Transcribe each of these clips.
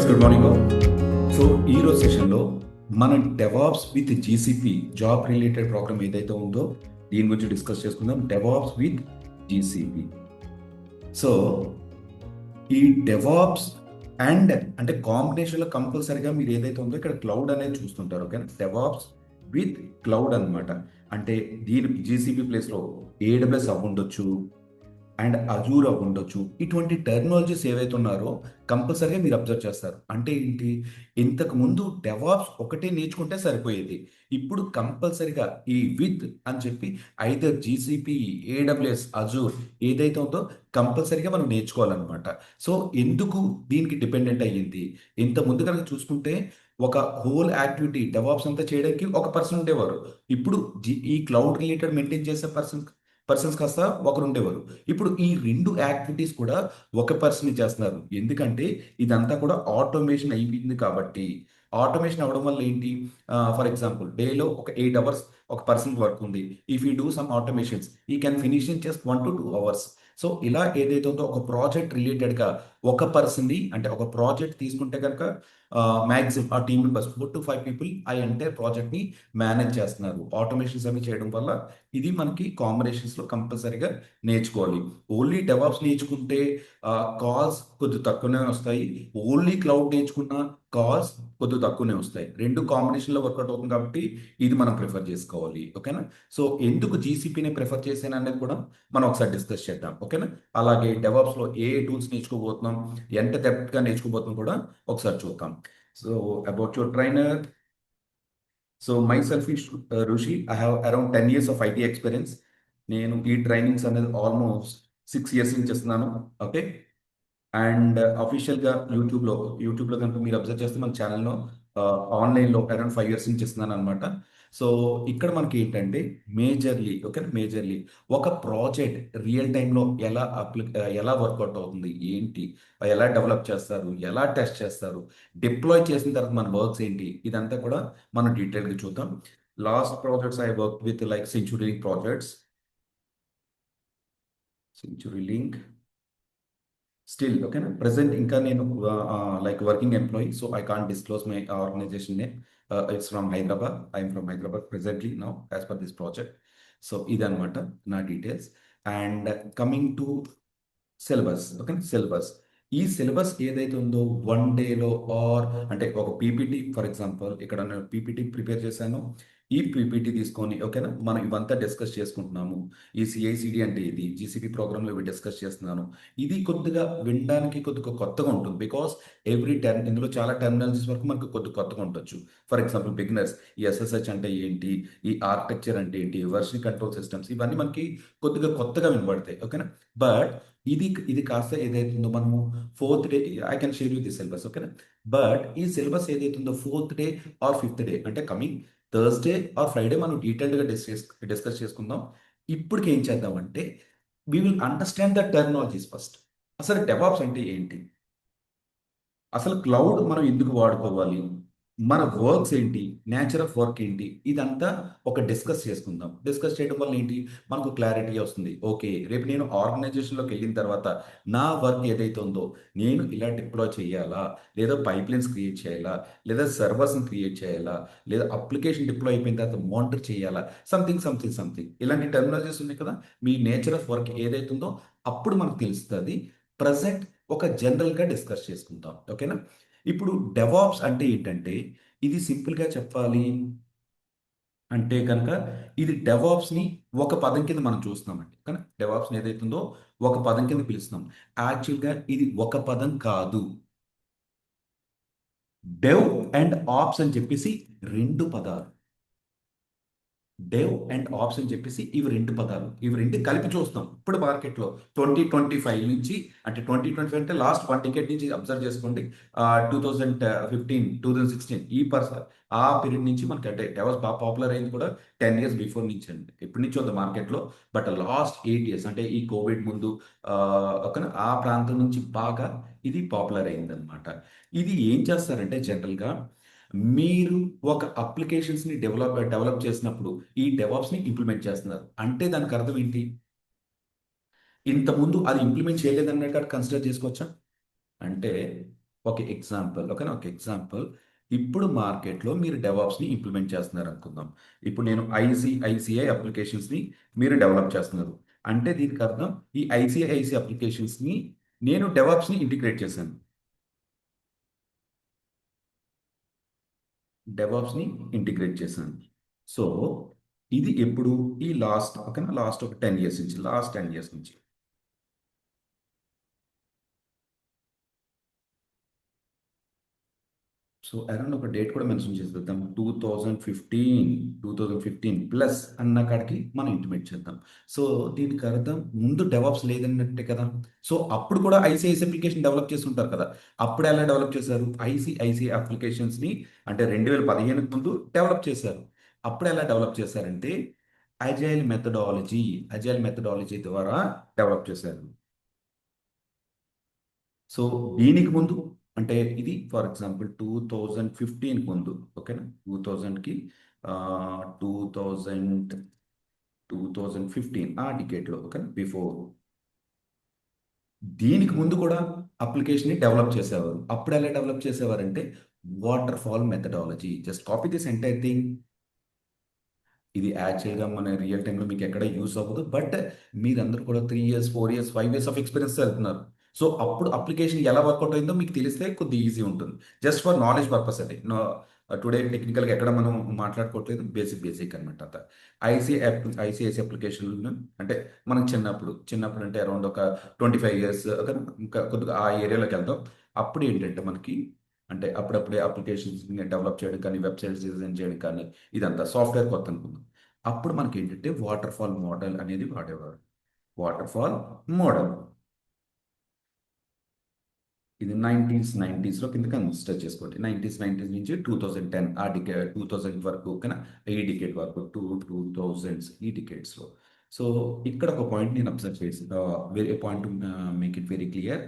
Guys, good morning all. So ఈరోజు సెషన్లో మన DevOps with GCP job related program ఏదైతే ఉందో దీని గురించి డిస్కస్ చేసుకుందాం. DevOps with GCP. సో ఈ డెవాప్స్ అండ్ అంటే కాంబినేషన్లో కంపల్సరీగా మీరు ఏదైతే ఉందో ఇక్కడ క్లౌడ్ అనేది చూస్తుంటారు. ఓకే, డెవాప్స్ విత్ క్లౌడ్ అనమాట. అంటే దీని జీసీపీ ప్లేస్లో ఏడబ్ల్యూఎస్ అవ్వ ఉండొచ్చు అండ్ అజూర్ అవి ఉండొచ్చు. ఇటువంటి టెర్మినాలజీస్ ఏవైతే ఉన్నారో కంపల్సరీగా మీరు అబ్జర్వ్ చేస్తారు. అంటే ఏంటి, ఇంతకు ముందు డెవాప్స్ ఒకటే నేర్చుకుంటే సరిపోయేది. ఇప్పుడు కంపల్సరీగా ఈ విత్ అని చెప్పి ఐదర్ జీసీపీ, ఏడబ్ల్యూఎస్, అజూర్ ఏదైతే ఉందో కంపల్సరీగా మనం నేర్చుకోవాలన్నమాట. సో ఎందుకు దీనికి డిపెండెంట్ అయ్యింది? ఇంత ముందు కనుక చూసుకుంటే ఒక హోల్ యాక్టివిటీ డెవాప్స్ అంతా చేయడానికి ఒక పర్సన్ ఉండేవారు. ఇప్పుడు ఈ క్లౌడ్ రిలేటెడ్ మెయింటైన్ చేసే పర్సన్స్ కాస్త ఒకరు ఉండేవారు. ఇప్పుడు ఈ రెండు యాక్టివిటీస్ కూడా ఒక పర్సన్ చేస్తున్నారు. ఎందుకంటే ఇదంతా కూడా ఆటోమేషన్ అయిపోయింది కాబట్టి. ఆటోమేషన్ అవ్వడం వల్ల ఏంటి, ఫర్ ఎగ్జాంపుల్ డేలో ఒక 8 అవర్స్ ఒక పర్సన్ వర్క్ ఉంది. If you do some automations ఈ can finish in just 1 to 2 hours. So ఇలా ఏదైతే ఉందో ఒక ప్రాజెక్ట్ రిలేటెడ్గా ఒక పర్సన్ని అంటే ఒక ప్రాజెక్ట్ తీసుకుంటే కనుక మ్యాక్సిమం ఆ టీమ్ మెంబర్స్ 4 to 5 పీపుల్ ఆ ఎంటైర్ ప్రాజెక్ట్ని మేనేజ్ చేస్తున్నారు. ఆటోమేషన్స్ అవి చేయడం వల్ల ఇది మనకి కాంబినేషన్స్లో కంపల్సరీగా నేర్చుకోవాలి. ఓన్లీ డెవాప్స్ నేర్చుకుంటే కాల్స్ కొద్దిగా తక్కువనే వస్తాయి. ఓన్లీ క్లౌడ్ నేర్చుకున్న కాల్స్ కొద్దిగా తక్కువనే వస్తాయి. రెండు కాంబినేషన్లో వర్కౌట్ అవుతుంది కాబట్టి ఇది మనం ప్రిఫర్ చేసుకోవాలి. ఓకేనా? సో ఎందుకు జీసీపీని ప్రిఫర్ చేశాను అనేది కూడా మనం ఒకసారి డిస్కస్ చేద్దాం. ఓకేనా? అలాగే డెవాప్స్లో ఏ టూల్స్ నేర్చుకోబోతున్నాం, ఎంత డెప్త్గా నేర్చుకోబోతున్నాం కూడా ఒకసారి చూద్దాం. So about your trainer. So my self is Rishi. I have around 10 years of IT experience. నేను ఈ ట్రైనింగ్స్ అనేది ఆల్మోస్ట్ 6 years నుంచి ఇస్తున్నాను. ఓకే, అండ్ అఫీషియల్గా యూట్యూబ్లో కనుక మీరు అబ్జర్వ్ చేస్తే మన ఛానల్లో ఆన్లైన్లో అరౌండ్ 5 years నుంచి ఇస్తున్నాను అనమాట. సో ఇక్కడ మనకి ఏంటంటే మేజర్లీ ఒక ప్రాజెక్ట్ రియల్ టైంలో ఎలా వర్కౌట్ అవుతుంది, ఏంటి, ఎలా డెవలప్ చేస్తారు, ఎలా టెస్ట్ చేస్తారు, డిప్లాయ్ చేసిన తర్వాత మన వర్క్స్ ఏంటి, ఇదంతా కూడా మనం డీటెయిల్గా చూద్దాం. Last projects I work with like CenturyLink still. ఓకేనా? ప్రెసెంట్ ఇంకా నేను like working employee, so I can't disclose my organisation name. It's from Hyderabad. I'm from Hyderabad presently now as per this project. So ఇదనమాట నా డీటెయిల్స్. And coming to syllabus. Okay, syllabus. ఈ syllabus ఏదైతే ఉందో 1 డేలో ఆర్ అంటే ఒక పీపీటీ, ఫర్ ఎగ్జాంపుల్ ఇక్కడ నేను పీపీటీ ప్రిపేర్ చేశాను. ఈ పీపీటీ తీసుకొని ఓకేనా మనం ఇవంతా డిస్కస్ చేసుకుంటున్నాము. ఈ సిఐసిడి అంటే ఇది జీసీపీ ప్రోగ్రాంలో ఇవి డిస్కస్ చేస్తున్నాను. ఇది కొద్దిగా వినడానికి కొద్దిగా కొత్తగా ఉంటుంది. బికాస్ ఇందులో చాలా టెర్మినాలజీస్ వరకు మనకు కొద్దిగా కొత్తగా ఉండొచ్చు. ఫర్ ఎగ్జాంపుల్ బిగినర్స్ ఈ ఎస్ఎస్హెచ్ అంటే ఏంటి, ఈ ఆర్కిటెక్చర్ అంటే ఏంటి, వర్షన్ కంట్రోల్ సిస్టమ్స్ ఇవన్నీ మనకి కొద్దిగా కొత్తగా వినబడతాయి. ఓకేనా? బట్ ఇది కాస్త ఏదైతుందో మనము 4th day I can share you the syllabus. ఓకేనా? బట్ ఈ సిలబస్ ఏదైతుందో 4th day or 5th day అంటే కమింగ్ థర్స్డే ఆర్ ఫ్రైడే మనం డీటెయిల్డ్గా డిస్కస్ చేసుకుందాం. ఇప్పటికి ఏం చేద్దామంటే we will understand the terminologies first. అసలు డెవాప్స్ అంటే ఏంటి, అసలు క్లౌడ్ మనం ఎందుకు వాడుకోవాలి, మన వర్క్స్ ఏంటి, నేచర్ ఆఫ్ వర్క్ ఏంటి, ఇదంతా ఒక డిస్కస్ చేసుకుందాం. డిస్కస్ చేయడం వల్ల ఏంటి మనకు క్లారిటీ వస్తుంది. ఓకే, రేపు నేను ఆర్గనైజేషన్లోకి వెళ్ళిన తర్వాత నా వర్క్ ఏదైతే ఉందో నేను ఇలా డిప్లాయ్ చేయాలా, లేదా పైప్లైన్స్ క్రియేట్ చేయాలా, లేదా సర్వర్స్ని క్రియేట్ చేయాలా, లేదా అప్లికేషన్ డిప్లాయ్ అయిపోయిన తర్వాత మానిటర్ చేయాలా, సంథింగ్ ఇలాంటి టెర్మినాలజీస్ ఉన్నాయి కదా. మీ నేచర్ ఆఫ్ వర్క్ ఏదైతే ఉందో అప్పుడు మనకు తెలుస్తుంది. ప్రజెంట్ ఒక జనరల్గా డిస్కస్ చేసుకుందాం. ఓకేనా? ఇప్పుడు డెవాప్స్ అంటే ఏంటంటే ఇది సింపుల్గా చెప్పాలి అంటే కనుక ఇది డెవాప్స్ని ఒక పదం కింద మనం చూస్తున్నామండి. కానీ డెవాప్స్ని ఏదైతుందో ఒక పదం కింద పిలుస్తున్నాం. యాక్చువల్గా ఇది ఒక పదం కాదు. డెవ్ అండ్ ఆప్స్ అని చెప్పేసి రెండు పదాలు. డెవ్ అండ్ ఆప్స్ అని చెప్పేసి ఇవి రెండు పదాలు. ఇవి రెండు కలిపి చూస్తాం ఇప్పుడు మార్కెట్లో 2025 నుంచి. అంటే 2025 అంటే లాస్ట్ 1 decade నుంచి అబ్జర్వ్ చేసుకోండి. 2016 ఆ పీరియడ్ నుంచి మనకి అంటే డెవాస్ బాగా పాపులర్ అయింది కూడా 10 years బిఫోర్ నుంచి అండి. ఎప్పటి నుంచి ఉంది మార్కెట్లో. బట్ లాస్ట్ 8 years అంటే ఈ కోవిడ్ ముందు ఒక ఆ ప్రాంతం నుంచి బాగా ఇది పాపులర్ అయింది అనమాట. ఇది ఏం చేస్తారంటే జనరల్గా మీరు ఒక అప్లికేషన్స్ని డెవలప్ చేసినప్పుడు ఈ డెవాప్స్ని ఇంప్లిమెంట్ చేస్తున్నారు అంటే దానికి అర్థం ఏంటి, ఇంతకుముందు అది ఇంప్లిమెంట్ చేయలేదన్నట్టు కన్సిడర్ చేసుకోవచ్చా అంటే ఒక ఎగ్జాంపుల్ ఓకేనా, ఒక ఎగ్జాంపుల్. ఇప్పుడు మార్కెట్లో మీరు డెవాప్స్ని ఇంప్లిమెంట్ చేస్తున్నారు అనుకుందాం. ఇప్పుడు నేను ఐసిఐసిఐ అప్లికేషన్స్ని మీరు డెవలప్ చేస్తున్నారు అంటే దీనికి అర్థం ఈ ఐసిఐసిఐ అప్లికేషన్స్ని నేను డెవాప్స్ని ఇంటిగ్రేట్ చేశాను. డెవాప్స్ని ఇంటిగ్రేట్ చేశాను. సో ఇది ఎప్పుడు ఈ లాస్ట్ ఓకేనా, లాస్ట్ ఒక 10 years నుంచి, లాస్ట్ 10 years నుంచి. సో అరౌండ్ ఒక డేట్ కూడా మెన్షన్ చేసేద్దాం, 2015 ప్లస్ అన్న కాడికి మనం ఇంటిమేట్ చేద్దాం. సో దీనికి అర్థం ముందు డెవలప్స్ లేదన్నట్టే కదా. సో అప్పుడు కూడా ఐసిఐసి అప్లికేషన్ డెవలప్ చేసి ఉంటారు కదా. అప్పుడు ఎలా డెవలప్ చేశారు? ఐసిఐసి అప్లికేషన్స్ని అంటే 2015కు ముందు డెవలప్ చేశారు. అప్పుడు ఎలా డెవలప్ చేశారంటే అజైల్ మెథడాలజీ ద్వారా డెవలప్ చేశారు. సో దీనికి ముందు అంటే ఇది ఫర్ ఎగ్జాంపుల్ 2015 ముందు ఓకేనా, 2000కి 2000 2015 ఆ డికేట్లో ఓకేనా, బిఫోర్ దీనికి ముందు కూడా అప్లికేషన్ని డెవలప్ చేసేవారు. అప్పుడు ఎలా డెవలప్ చేసేవారంటే waterfall methodology. Just copy this entire thing. ఇది యాక్చువల్గా మన రియల్ టైంలో మీకు ఎక్కడ యూస్ అవ్వదు, బట్ మీరందరూ కూడా 3 years 4 years 5 years of experience వెళ్తున్నారు. సో అప్పుడు అప్లికేషన్ ఎలా వర్కౌట్ అయిందో మీకు తెలిస్తే కొద్దిగా ఈజీ ఉంటుంది. జస్ట్ ఫర్ నాలెడ్జ్ పర్పస్ అది. టుడే టెక్నికల్గా ఎక్కడ మనం మాట్లాడుకోవట్లేదు, బేసిక్ అనమాట అంత. ఐసిఐసి అప్లికేషన్ అంటే మనం చిన్నప్పుడు అంటే అరౌండ్ ఒక 25 years ఇంకా కొద్దిగా ఆ ఏరియాలోకి వెళ్తాం. అప్పుడు ఏంటంటే మనకి అంటే అప్పుడప్పుడే అప్లికేషన్స్ డెవలప్ చేయడం కానీ, వెబ్సైట్స్ డిజైన్ చేయడం కానీ, ఇదంతా సాఫ్ట్వేర్ కొత్త అనుకుందాం. అప్పుడు మనకి ఏంటంటే వాటర్ ఫాల్ మోడల్ అనేది వాడేవారు. వాటర్ ఫాల్ మోడల్ ఇది నైంటీస్లో కింద కన్సిడర్ చేసుకోండి. నైంటీస్ నుంచి 2010 ఆ డికేడ్ 2000 వరకు ఓకేనా, ఈ డికేడ్ వరకు 2000s ఈ డికేడ్స్లో. సో ఇక్కడ ఒక పాయింట్ నేను అబ్జర్వ్ చేసి వేరే point make it very clear.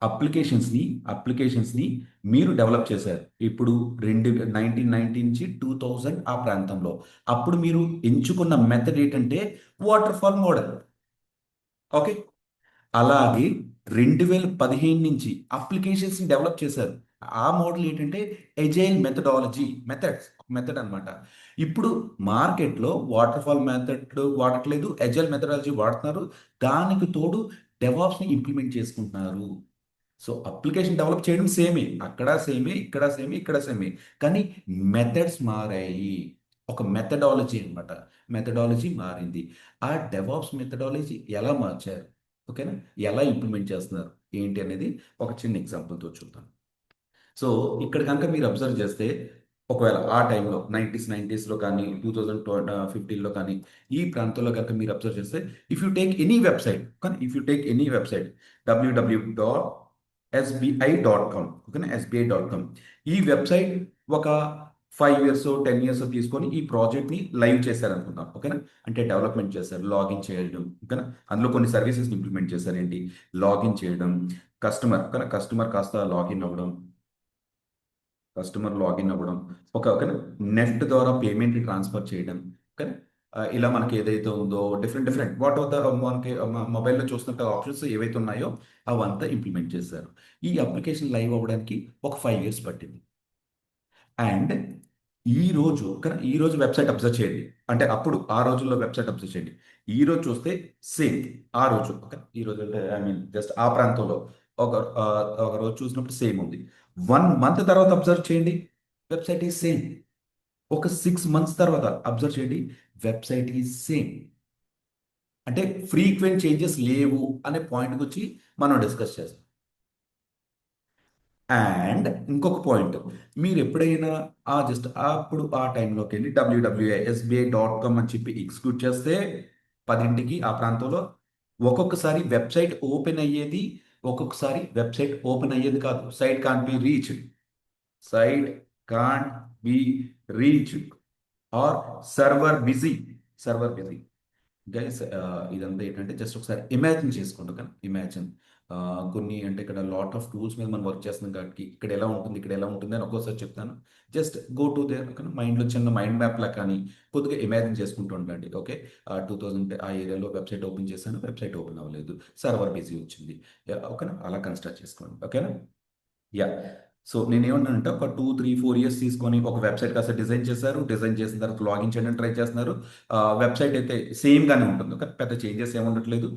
అప్లికేషన్స్ని అప్లికేషన్స్ని మీరు డెవలప్ చేశారు. ఇప్పుడు 1990 నుంచి 2000 ఆ ప్రాంతంలో. అప్పుడు మీరు ఎంచుకున్న మెథడ్ ఏంటంటే వాటర్ ఫాల్ మోడల్. ఓకే. అలాగే 2015 నుంచి అప్లికేషన్స్ని డెవలప్ చేశారు. ఆ మోడల్ ఏంటంటే ఎజైల్ మెథడ్ అన్నమాట. ఇప్పుడు మార్కెట్లో వాటర్ ఫాల్ మెథడ్ వాడట్లేదు, ఎజైల్ మెథడాలజీ వాడుతున్నారు. దానికి తోడు డెవాప్స్ని ఇంప్లిమెంట్ చేసుకుంటున్నారు. సో అప్లికేషన్ డెవలప్ చేయడం సేమే, అక్కడ సేమే, ఇక్కడ సేమే, ఇక్కడ సేమే, కానీ మెథడ్స్ మారాయి. ఒక మెథడాలజీ అన్నమాట. మెథడాలజీ మారింది. ఆ డెవాప్స్ మెథడాలజీ ఎలా మార్చారు ఓకేనా, ఎలా ఇంప్లిమెంట్ చేస్తున్నారు ఏంటి అనేది ఒక చిన్న ఎగ్జాంపుల్తో చూద్దాం. సో ఇక్కడ కనుక మీరు అబ్జర్వ్ చేస్తే ఒకవేళ ఆ టైంలో నైంటీస్లో కానీ 2015లో కానీ ఈ ప్రాంతంలో కనుక మీరు అబ్జర్వ్ చేస్తే if you take any website కానీ if you take any website www.sbi.com ఓకేనా, sbi.com ఈ వెబ్సైట్ ఒక 5 years 10 years తీసుకొని ఈ ప్రాజెక్ట్ని లైవ్ చేశారనుకుందాం ఓకేనా. అంటే డెవలప్మెంట్ చేశారు, లాగిన్ చేయడం ఓకేనా, అందులో కొన్ని సర్వీసెస్ ఇంప్లిమెంట్ చేశారు. ఏంటి? లాగిన్ చేయడం, కస్టమర్ కాస్త లాగిన్ అవ్వడం, ఒక నెఫ్ట్ ద్వారా పేమెంట్ ట్రాన్స్ఫర్ చేయడం ఓకే. ఇలా మనకి ఏదైతే ఉందో డిఫరెంట్ వాట్ ఆఫ్ ద మనకి మొబైల్లో చూస్తున్న ఆప్షన్స్ ఏవైతే ఉన్నాయో అవంతా ఇంప్లిమెంట్ చేశారు. ఈ అప్లికేషన్ లైవ్ అవ్వడానికి ఒక 5 years పట్టింది. అండ్ ఈ రోజు వెబ్సైట్ అబ్జర్వ్ చేయండి. అంటే అప్పుడు ఆ రోజుల్లో వెబ్సైట్ అబ్జర్వ్ చేయండి. ఈ రోజు చూస్తే సేమ్. ఆ రోజు ఓకే, ఈ రోజు అంటే ఐ మీన్ జస్ట్ ఆ ప్రాంతంలో ఒక ఒక రోజు చూసినప్పుడు సేమ్ ఉంది. 1 month తర్వాత అబ్జర్వ్ చేయండి, వెబ్సైట్ ఈజ్ సేమ్. ఒక 6 months తర్వాత అబ్జర్వ్ చేయండి, వెబ్సైట్ ఈజ్ సేమ్. అంటే ఫ్రీక్వెంట్ చేంజెస్ లేవు అనే పాయింట్ గురించి మనం డిస్కస్ చేస్తాం. అండ్ ఇంకొక పాయింట్, మీరు ఎప్పుడైనా జస్ట్ అప్పుడు ఆ టైంలోకి వెళ్ళి www.sbi.com అని చెప్పి ఎగ్జిక్యూట్ చేస్తే 10కి ఆ ప్రాంతంలో ఒక్కొక్కసారి వెబ్సైట్ ఓపెన్ అయ్యేది, ఒక్కొక్కసారి వెబ్సైట్ ఓపెన్ అయ్యేది కాదు. Site can't be reached or server busy. Guys ఇదంతా ఏంటంటే జస్ట్ ఒకసారి ఇమాజిన్ చేసుకోండి కానీ ఇమాజిన్ కొన్ని అంటే ఇక్కడ లాట్ ఆఫ్ టూల్స్ మీద మనం వర్క్ చేస్తున్నాం కాబట్టి ఇక్కడ ఎలా ఉంటుంది అని ఒక్కోసారి చెప్తాను. జస్ట్ గో టు దేర్ కానీ మైండ్లో చిన్న మైండ్ మ్యాప్ లా కానీ కొద్దిగా ఇమాజిన్ చేసుకుంటూ ఉండండి. ఓకే, 2000 ఆ ఏరియాలో వెబ్సైట్ ఓపెన్ చేశాను, వెబ్సైట్ ఓపెన్ అవ్వలేదు, సర్వర్ బిజీ వచ్చింది. ఓకేనా, అలా కన్స్ట్రక్ట్ చేసుకోండి ఓకేనా. యా. సో నేనేమన్నానంటే ఒక 2, 3, 4 ఇయర్స్ తీసుకొని ఒక వెబ్సైట్ కాస్త డిజైన్ చేశారు. డిజైన్ చేసిన తర్వాత లాగిన్ చేయడానికి ట్రై చేస్తున్నారు. వెబ్సైట్ అయితే సేమ్‌గానే ఉంటుంది. కానీ పెద్ద చేంజెస్ ఏమి ఉండట్లేదు.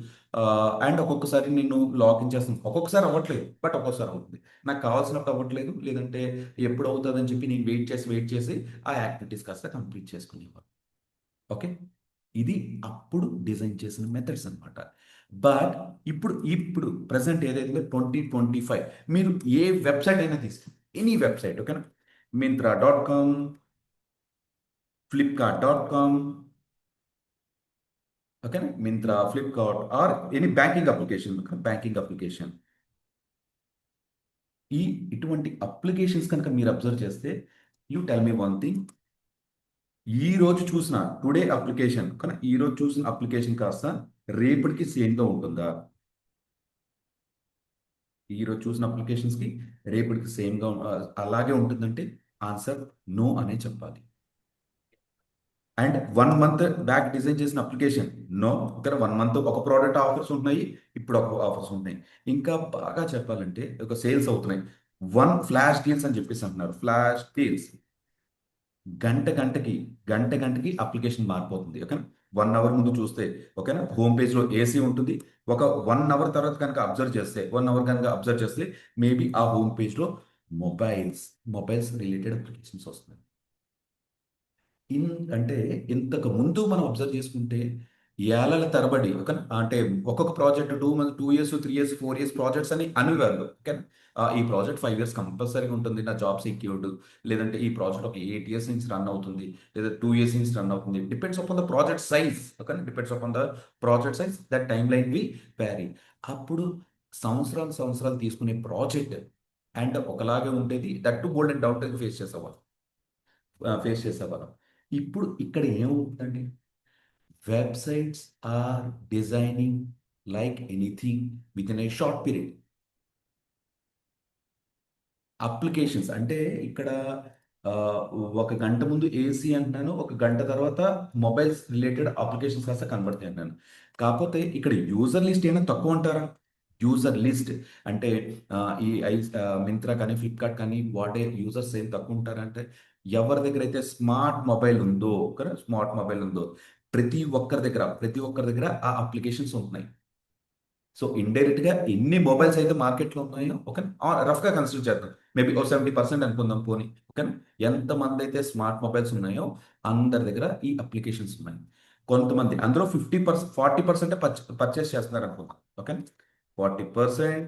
అండ్ ఒక్కొక్కసారి నేను లాగిన్ చేస్తాను. ఒక్కొక్కసారి అవ్వట్లేదు. బట్ ఒక్కొక్కసారి అవుతుంది. నాకు కావాల్సినప్పుడు అవ్వట్లేదు. లేదంటే ఎప్పుడు అవుతదని చెప్పి నేను వెయిట్ చేసి ఆ యాక్టివిటీస్ కాస్త కంప్లీట్ చేసుకునేవాడిని. ఓకే. ఇది అప్పుడు డిజైన్ చేసిన మెథడ్స్ అనమాట. బట్ ఇప్పుడు ప్రెజెంట్ ఏదైతే 2025 మీరు ఏ వెబ్సైట్ అయినా తీసుకోండి. ఎనీ వెబ్సైట్ ఓకేనా? Myntra dot com, Flipkart dot com, ఓకేనా? Myntra, Flipkart or any banking application, banking application. ఈ ఇటువంటి అప్లికేషన్స్ కనుక మీరు అబ్జర్వ్ చేస్తే you tell me one thing. ఈ రోజు చూసిన టుడే అప్లికేషన్ కానీ ఈ రోజు చూసిన అప్లికేషన్ కాస్త రేపటికి సేమ్‌గా ఉంటుందా? ఈరోజు చూసిన అప్లికేషన్స్‌కి రేపటికి సేమ్‌గా అలాగే ఉంటుందంటే ఆన్సర్ నో అనే చెప్పాలి. అండ్ 1 మంత్ బ్యాక్ డిజైన్ చేసిన అప్లికేషన్ నో. ఇక్కడ 1 మంత్ ఒక ప్రోడక్ట్ ఆఫర్స్ ఉంటున్నాయి. ఇప్పుడు ఒక ఆఫర్స్ ఉంటున్నాయి. ఇంకా బాగా చెప్పాలంటే ఒక సేల్స్ అవుతున్నాయి. 1 ఫ్లాష్ డీల్స్ అని చెప్పేసి అంటున్నారు. ఫ్లాష్ డీల్స్ గంటకి గంటకి అప్లికేషన్ మారిపోతుంది. ఓకేనా? 1 అవర్ ముందు చూస్తే ఓకేనా? హోమ్ పేజ్‌లో ఏసీ ఉంటుంది. ఒక 1 అవర్ తర్వాత కనుక అబ్జర్వ్ చేస్తే 1 అవర్ కనుక అబ్జర్వ్ చేస్తే మేబీ ఆ హోమ్ పేజ్‌లో మొబైల్స్ రిలేటెడ్ అప్లికేషన్స్ వస్తున్నాయి. ఇన్ అంటే ఇంతకు ముందు మనం అబ్జర్వ్ చేసుకుంటే ఏళ్ల తరబడి ఓకేనా? అంటే ఒక్కొక్క project 2 years, 3 years, 4 years projects అని అనేవాళ్ళు. ఓకేనా? ఈ ప్రాజెక్ట్ 5 ఇయర్స్ కంపల్సరీగా ఉంటుంది. నా జాబ్ సెక్యూర్డ్. లేదంటే ఈ ప్రాజెక్ట్ ఒక 8 ఇయర్స్ నుంచి రన్ అవుతుంది. లేదా 2 ఇయర్స్ నుంచి రన్ అవుతుంది. Depends upon the project size. ఓకేనా? Depends upon the project size that timeline will vary. అప్పుడు సంవత్సరాలు తీసుకునే ప్రాజెక్ట్ అండ్ ఒకలాగే ఉండేది. That to bold and doubt face చేసేవాళ్ళం. ఇప్పుడు ఇక్కడ ఏమవుతుందండి? Websites are designing like anything within a short period. Applications అంటే ఇక్కడ ఆహ్, ఒక గంట ముందు ఏసీ అంటున్నాను. ఒక గంట తర్వాత మొబైల్స్ రిలేటెడ్ అప్లికేషన్స్ కాస్త కనబడతాయి అంటున్నాను. కాపోతే ఇక్కడ యూజర్ లిస్ట్ ఏమైనా తక్కువంటారా? యూజర్ లిస్ట్ అంటే మింత్రా కానీ, ఫ్లిప్‌కార్ట్ కానీ వాడే యూజర్స్ ఏం తక్కువుంటారా అంటే ఎవరి దగ్గరైతే స్మార్ట్ మొబైల్ ఉందో, ఓకేనా? స్మార్ట్ మొబైల్ ఉందో ప్రతి ఒక్కరి దగ్గర ఆ అప్లికేషన్స్ ఉంటున్నాయి. సో, ఇండైరెక్ట్‌గా ఎన్ని మొబైల్స్ అయితే మార్కెట్‌లో ఉన్నాయో ఓకేనా? రఫ్‌గా కన్సిడర్ చేద్దాం. మేబీ ఓ 70% అనుకుందాం పోనీ. ఓకేనా? ఎంతమందైతే స్మార్ట్ మొబైల్స్ ఉన్నాయో అందరి దగ్గర ఈ అప్లికేషన్స్ ఉన్నాయి. కొంతమంది అందులో 40% పర్చేస్ చేస్తున్నారనుకుందాం. ఓకేనా? 40%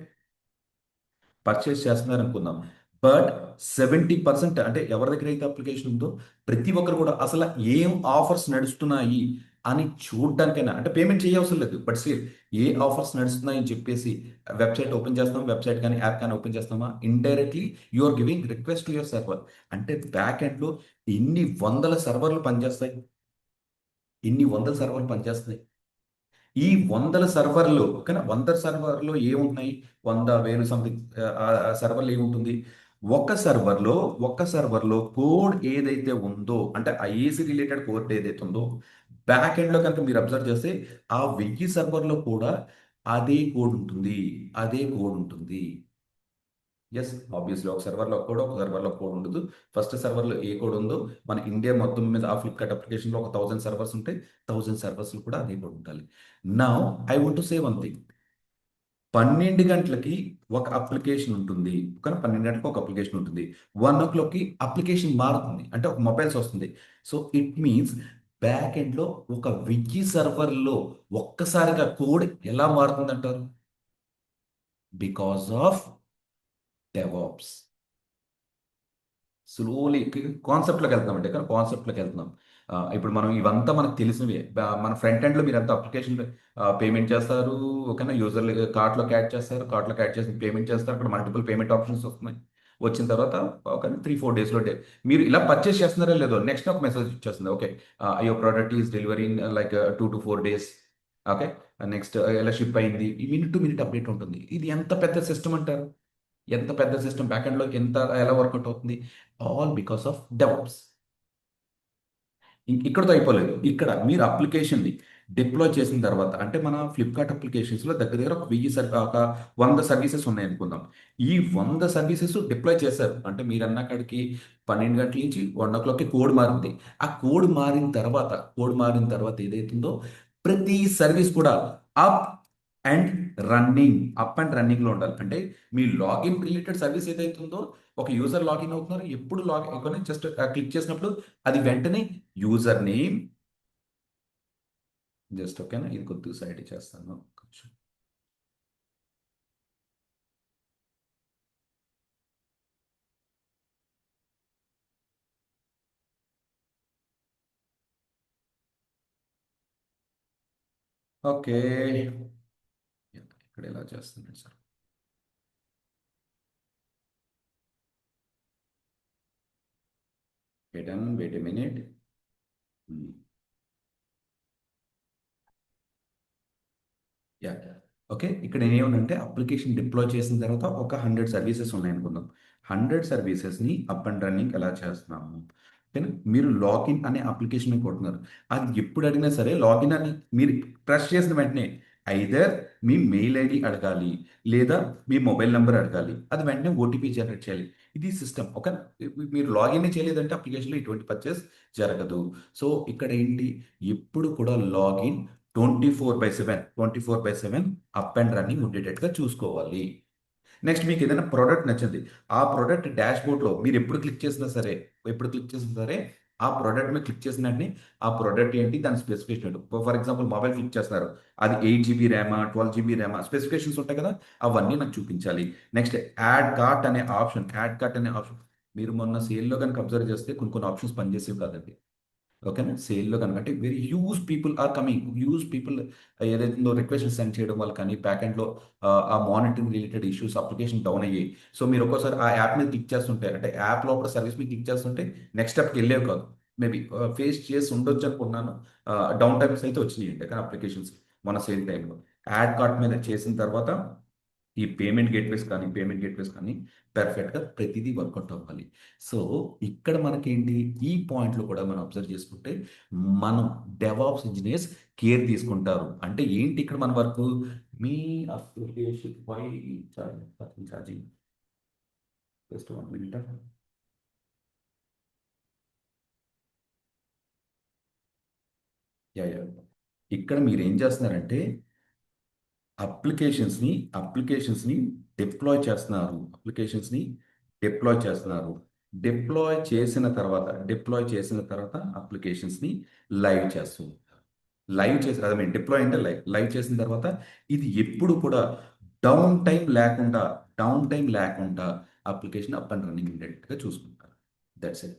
పర్చేస్ చేస్తున్నారనుకుందాం. బట్ 70% అంటే ఎవరి దగ్గరైతే అప్లికేషన్ ఉందో ప్రతి ఒక్కరు కూడా అసల ఏం ఆఫర్స్ నడుస్తున్నాయి అని చూడ్డానికైనా అంటే పేమెంట్ చేయవసరం లేదు. బట్ స్టిల్ ఏ ఆఫర్స్ నడుస్తున్నాయి అని చెప్పేసి వెబ్‌సైట్ ఓపెన్ చేస్తాం. వెబ్‌సైట్ కానీ, యాప్ కానీ ఓపెన్ చేస్తామా? ఇండైరెక్ట్‌లీ you are giving request to your server. అంటే బ్యాక్ ఎండ్‌లో ఎన్ని వందల సర్వర్‌లు పనిచేస్తాయి. ఎన్ని వందల సర్వర్‌లు పనిచేస్తున్నాయి. ఈ వందల సర్వర్‌లు ఓకేనా? 100 సర్వర్‌లో ఏముంటున్నాయి? 100, 1000 సంథింగ్ సర్వర్‌లో ఏముంటుంది? ఒక సర్వర్‌లో కోడ్ ఏదైతే ఉందో అంటే ఐఏసీ రిలేటెడ్ కోడ్ ఏదైతే ఉందో బ్యాక్ ఎండ్‌లో కనుక మీరు అబ్జర్వ్ చేస్తే ఆ 1000 సర్వర్‌లో కూడా అదే కోడ్ ఉంటుంది. అదే కోడ్ ఉంటుంది. యెస్. ఆబ్వియస్‌లీ ఒక సర్వర్‌లో ఒక కోడ్, ఒక సర్వర్‌లో కోడ్ ఉండదు. ఫస్ట్ సర్వర్‌లో ఏ కోడ్ ఉందో మన ఇండియా మొత్తం మీద ఆ ఫ్లిప్‌కార్ట్ అప్లికేషన్‌లో ఒక 1000 సర్వర్స్ ఉంటే 1000 సర్వర్స్‌లో కూడా అదే కోడ్ ఉండాలి. Now I want to say one thing. 12 గంటలకి ఒక అప్లికేషన్ ఉంటుంది. కానీ 12 గంటలకు ఒక అప్లికేషన్ ఉంటుంది. 1:00కి అప్లికేషన్ మారుతుంది. అంటే ఒక మొబైల్స్ వస్తుంది. సో, ఇట్ మీన్స్ బ్యాక్ ఎండ్‌లో ఒక 1000 సర్వర్‌లో ఒక్కసారిగా కోడ్ ఎలా మారుతుందంటారు? Because of DevOps. స్లోలీ కాన్సెప్ట్‌లోకి వెళ్తున్నామండి. ఇక్కడ కాన్సెప్ట్‌లోకి వెళ్తున్నాం. ఇప్పుడు మనం ఇవంతా మనకు తెలిసినవే. మన ఫ్రంట్ ఎండ్‌లో మీరంతా అప్లికేషన్ పేమెంట్ చేస్తారు. ఓకేనా? యూజర్‌లు కార్ట్‌లోకి యాడ్ చేస్తారు. కార్ట్‌లోకి యాడ్ చేసి పేమెంట్ చేస్తారు. అక్కడ మల్టిపుల్ పేమెంట్ ఆప్షన్స్ వస్తున్నాయి. వచ్చిన తర్వాత ఒక 3, 4 డేస్‌లో మీరు ఇలా పర్చేస్ చేస్తున్నారో లేదో నెక్స్ట్ ఒక మెసేజ్ వచ్చేస్తుంది. Okay. Your product is delivery in like 2-4 days. Okay. Next ఇలా షిప్ అయింది. ఈ మినిట్ టు మినిట్ అప్డేట్ ఉంటుంది. ఇది ఎంత పెద్ద సిస్టమ్ అంటారు? ఎంత పెద్ద సిస్టమ్ బ్యాక్ ఎండ్‌లో ఎలా వర్కౌట్ అవుతుంది? All because of DevOps. ఇక్కడతో అయిపోలేదు. ఇక్కడ మీరు అప్లికేషన్‌ని డిప్లాయ్ చేసిన తర్వాత అంటే మన ఫ్లిప్‌కార్ట్ అప్లికేషన్స్‌లో దగ్గర దగ్గర ఒక 1000 ఒక 100 సర్వీసెస్ ఉన్నాయనుకుందాం. ఈ 100 సర్వీసెస్ డిప్లాయ్ చేశారు. అంటే మీరన్న కాడికి 12 గంటల నుంచి 1:00కి కోడ్ మారింది. ఆ కోడ్ మారిన తర్వాత ఏదైతుందో ప్రతి సర్వీస్ కూడా అప్ అండ్ అప్ అండ్ రన్నింగ్‌లో ఉండాలి. అంటే మీ లాగిన్ రిలేటెడ్ సర్వీస్ ఏదైతుందో ఒక యూజర్ లాగిన్ అవుతున్నారు. ఎప్పుడు జస్ట్ క్లిక్ చేసినప్పుడు అది వెంటనే యూజర్ నేమ్ జస్ట్ ఓకేనా? ఇది కొద్దిగా సైడ్ చేస్తాను. కొంచెం. ఓకే. ఇక్కడ ఇలా చేస్తున్నాను sir. Wait a minute. Yeah! Okay. ఇక్కడ నేనేమన్నానంటే అప్లికేషన్ డిప్లాయ్ చేసిన తర్వాత ఒక 100 సర్వీసెస్ ఉన్నాయనుకుందాం. 100 సర్వీసెస్‌ని అప్ అండ్ రన్నింగ్ ఎలా చేస్తున్నాము? ఓకేనా? మీరు లాగిన్ అనే అప్లికేషన్ మీద కొడుతున్నారు. అది ఎప్పుడు అడిగినా సరే లాగిన్ అని మీరు ప్రెస్ చేసిన వెంటనే ఐదర్ మీ మెయిల్ ఐడీ అడగాలి. లేదా మీ మొబైల్ నంబర్ అడగాలి. అది వెంటనే ఓటీపీ జనరేట్ చేయాలి. ఇది సిస్టమ్. ఓకేనా? మీరు లాగినే చేయలేదంటే అప్లికేషన్‌లో ఎటువంటి పర్చేస్ జరగదు. సో, ఇక్కడ ఏంటి ఎప్పుడు కూడా లాగిన్ 24/7 అప్ అండ్ రన్నింగ్ ఉండేటట్టుగా చూసుకోవాలి. నెక్స్ట్ మీకు ఏదైనా ప్రొడక్ట్ నచ్చింది. ఆ ప్రొడక్ట్ డాష్‌బోర్డ్‌లో మీరు ఎప్పుడు క్లిక్ చేసినా సరే ఆ ప్రొడక్ట్ మీద క్లిక్ చేసిన వెంటనే ఆ ప్రొడక్ట్ ఏంటి? దాని స్పెసిఫికేషన్ ఏంటి? ఫర్ ఎగ్జాంపుల్ మొబైల్ క్లిక్ చేస్తున్నారు. అది 8 జీబీ ర్యామా? 12 జీబీ ర్యామా? స్పెసిఫికేషన్స్ ఉంటాయి కదా! అవన్నీ నాకు చూపించాలి. నెక్స్ట్ యాడ్ కార్ట్ అనే ఆప్షన్ మీరు మొన్న సేల్‌లో గనుక అబ్జర్వ్ చేస్తే కొన్ని కొన్ని ఆప్షన్స్ పనిచేసేవి కాదండి. ఓకేనా. సేల్‌లో కనుక అంటే very huge people are coming. Huge people ఏదైతుందో రిక్వెస్ట్‌లు సెండ్ చేయడం వల్ల కానీ బ్యాక్ ఎండ్‌లో ఆ monitoring related issues application down అయ్యాయి. సో, మీరు ఒక్కోసారి ఆ యాప్ మీద క్లిక్ చేస్తుంటే అంటే యాప్ లోపల సర్వీస్ మీద క్లిక్ చేస్తుంటే నెక్స్ట్ స్టెప్‌కి ఎళ్ళేవి కాదు. మేబీ ఫేస్ చేసి ఉండొచ్చు అనుకుంటున్నాను. డౌన్ టైమ్స్ అయితే వచ్చినాయండి. కానీ అప్లికేషన్స్ మన సేల్ టైమ్‌లో. యాడ్ కార్ట్ మీద చేసిన తర్వాత ఈ పేమెంట్ గేట్‌వేస్ కానీ పర్ఫెక్ట్‌గా ప్రతీదీ వర్కౌట్ అవ్వాలి. సో, ఇక్కడ మనకేంటి ఈ పాయింట్‌లో కూడా మనం అబ్జర్వ్ చేసుకుంటే, మనం డెవాప్స్ ఇంజినీర్స్ కేర్ తీసుకుంటారు. అంటే ఏంటి ఇక్కడ మన వర్కు? మీ application why charging just 1 minute. Yeah! ఇక్కడ మీరేం చేస్తున్నారంటే అప్లికేషన్స్‌ని అప్లికేషన్స్‌ని డిప్లాయ్ చేస్తున్నారు. డిప్లాయ్ చేసిన తర్వాత అప్లికేషన్స్‌ని లైవ్ చేస్తూ ఉంటారు. ఐ మీన్ డిప్లాయ్ అంటే లైవ్ చేసిన తర్వాత ఇది ఎప్పుడు కూడా డౌన్ టైమ్ లేకుండా డౌన్ టైమ్ లేకుండా అప్లికేషన్ అప్ అండ్ రన్నింగ్ ఉండేటట్టుగా చూసుకుంటారు. That's it.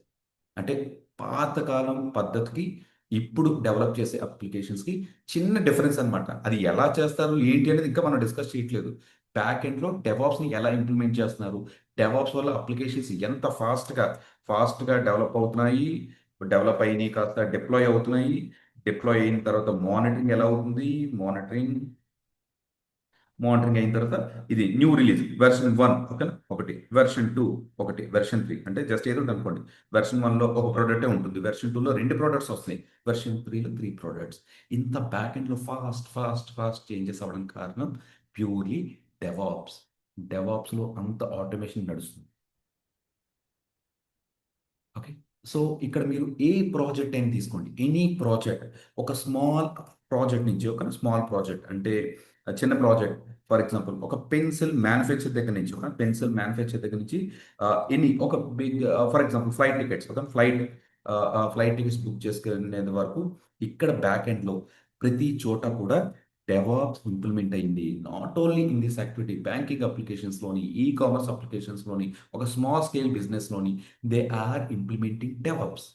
అంటే పాతకాలం పద్ధతికి, ఇప్పుడు డెవలప్ చేసే అప్లికేషన్స్‌కి చిన్న డిఫరెన్స్ అనమాట. అది ఎలా చేస్తారు, ఏంటి అనేది ఇంకా మనం డిస్కస్ చేయట్లేదు. బ్యాక్ ఎండ్‌లో డెవాప్స్‌ని ఎలా ఇంప్లిమెంట్ చేస్తున్నారు? డెవాప్స్ వల్ల అప్లికేషన్స్ ఎంత ఫాస్ట్‌గా డెవలప్ అయినియి కాస్త డిప్లాయ్ అవుతున్నాయి. డిప్లాయ్ అయిన తర్వాత మానిటరింగ్ ఎలా అవుతుంది? మానిటరింగ్ మానిటరింగ్ అయిన తర్వాత ఇది న్యూ రిలీజ్ వెర్షన్ 1 ఓకేనా? ఒకటి. వెర్షన్ 2 ఒకటి. వెర్షన్ 3 అంటే జస్ట్ ఏదో ఒకటి అనుకోండి. వెర్షన్ 1లో ఒక ప్రొడక్టే ఉంటుంది. వెర్షన్ 2లో 2 ప్రొడక్ట్స్ వస్తున్నాయి. వెర్షన్ 3లో 3 ప్రొడక్ట్స్. ఇంత బ్యాక్ ఎండ్‌లో ఫాస్ట్ చేంజెస్ అవ్వడానికి కారణం ప్యూర్‌లీ డెవాప్స్. డెవాప్స్‌లో అంత ఆటోమేషన్ నడుస్తుంది. ఓకే. సో, ఇక్కడ మీరు ఏ ప్రాజెక్ట్ అయినా తీసుకోండి. Any project. ఒక స్మాల్ ప్రాజెక్ట్ నుంచి ఒక స్మాల్ ప్రాజెక్ట్ అంటే చిన్న ప్రాజెక్ట్ ఫర్ ఎగ్జాంపుల్ ఒక పెన్సిల్ మ్యానుఫ్యాక్చర్ దగ్గర నుంచి ఒక big for example flight tickets book చేసుకునేది వరకు ఇక్కడ బ్యాక్ ఎండ్‌లో ప్రతి చోట కూడా డెవాప్స్ ఇంప్లిమెంట్ అయింది. Not only in this activity banking అప్లికేషన్స్‌లోని, కామర్స్ అప్లికేషన్స్‌లోని, ఒక స్మాల్ స్కేల్ బిజినెస్‌లోని దే ఆర్ ఇంప్లిమెంటింగ్ డెవాప్స్.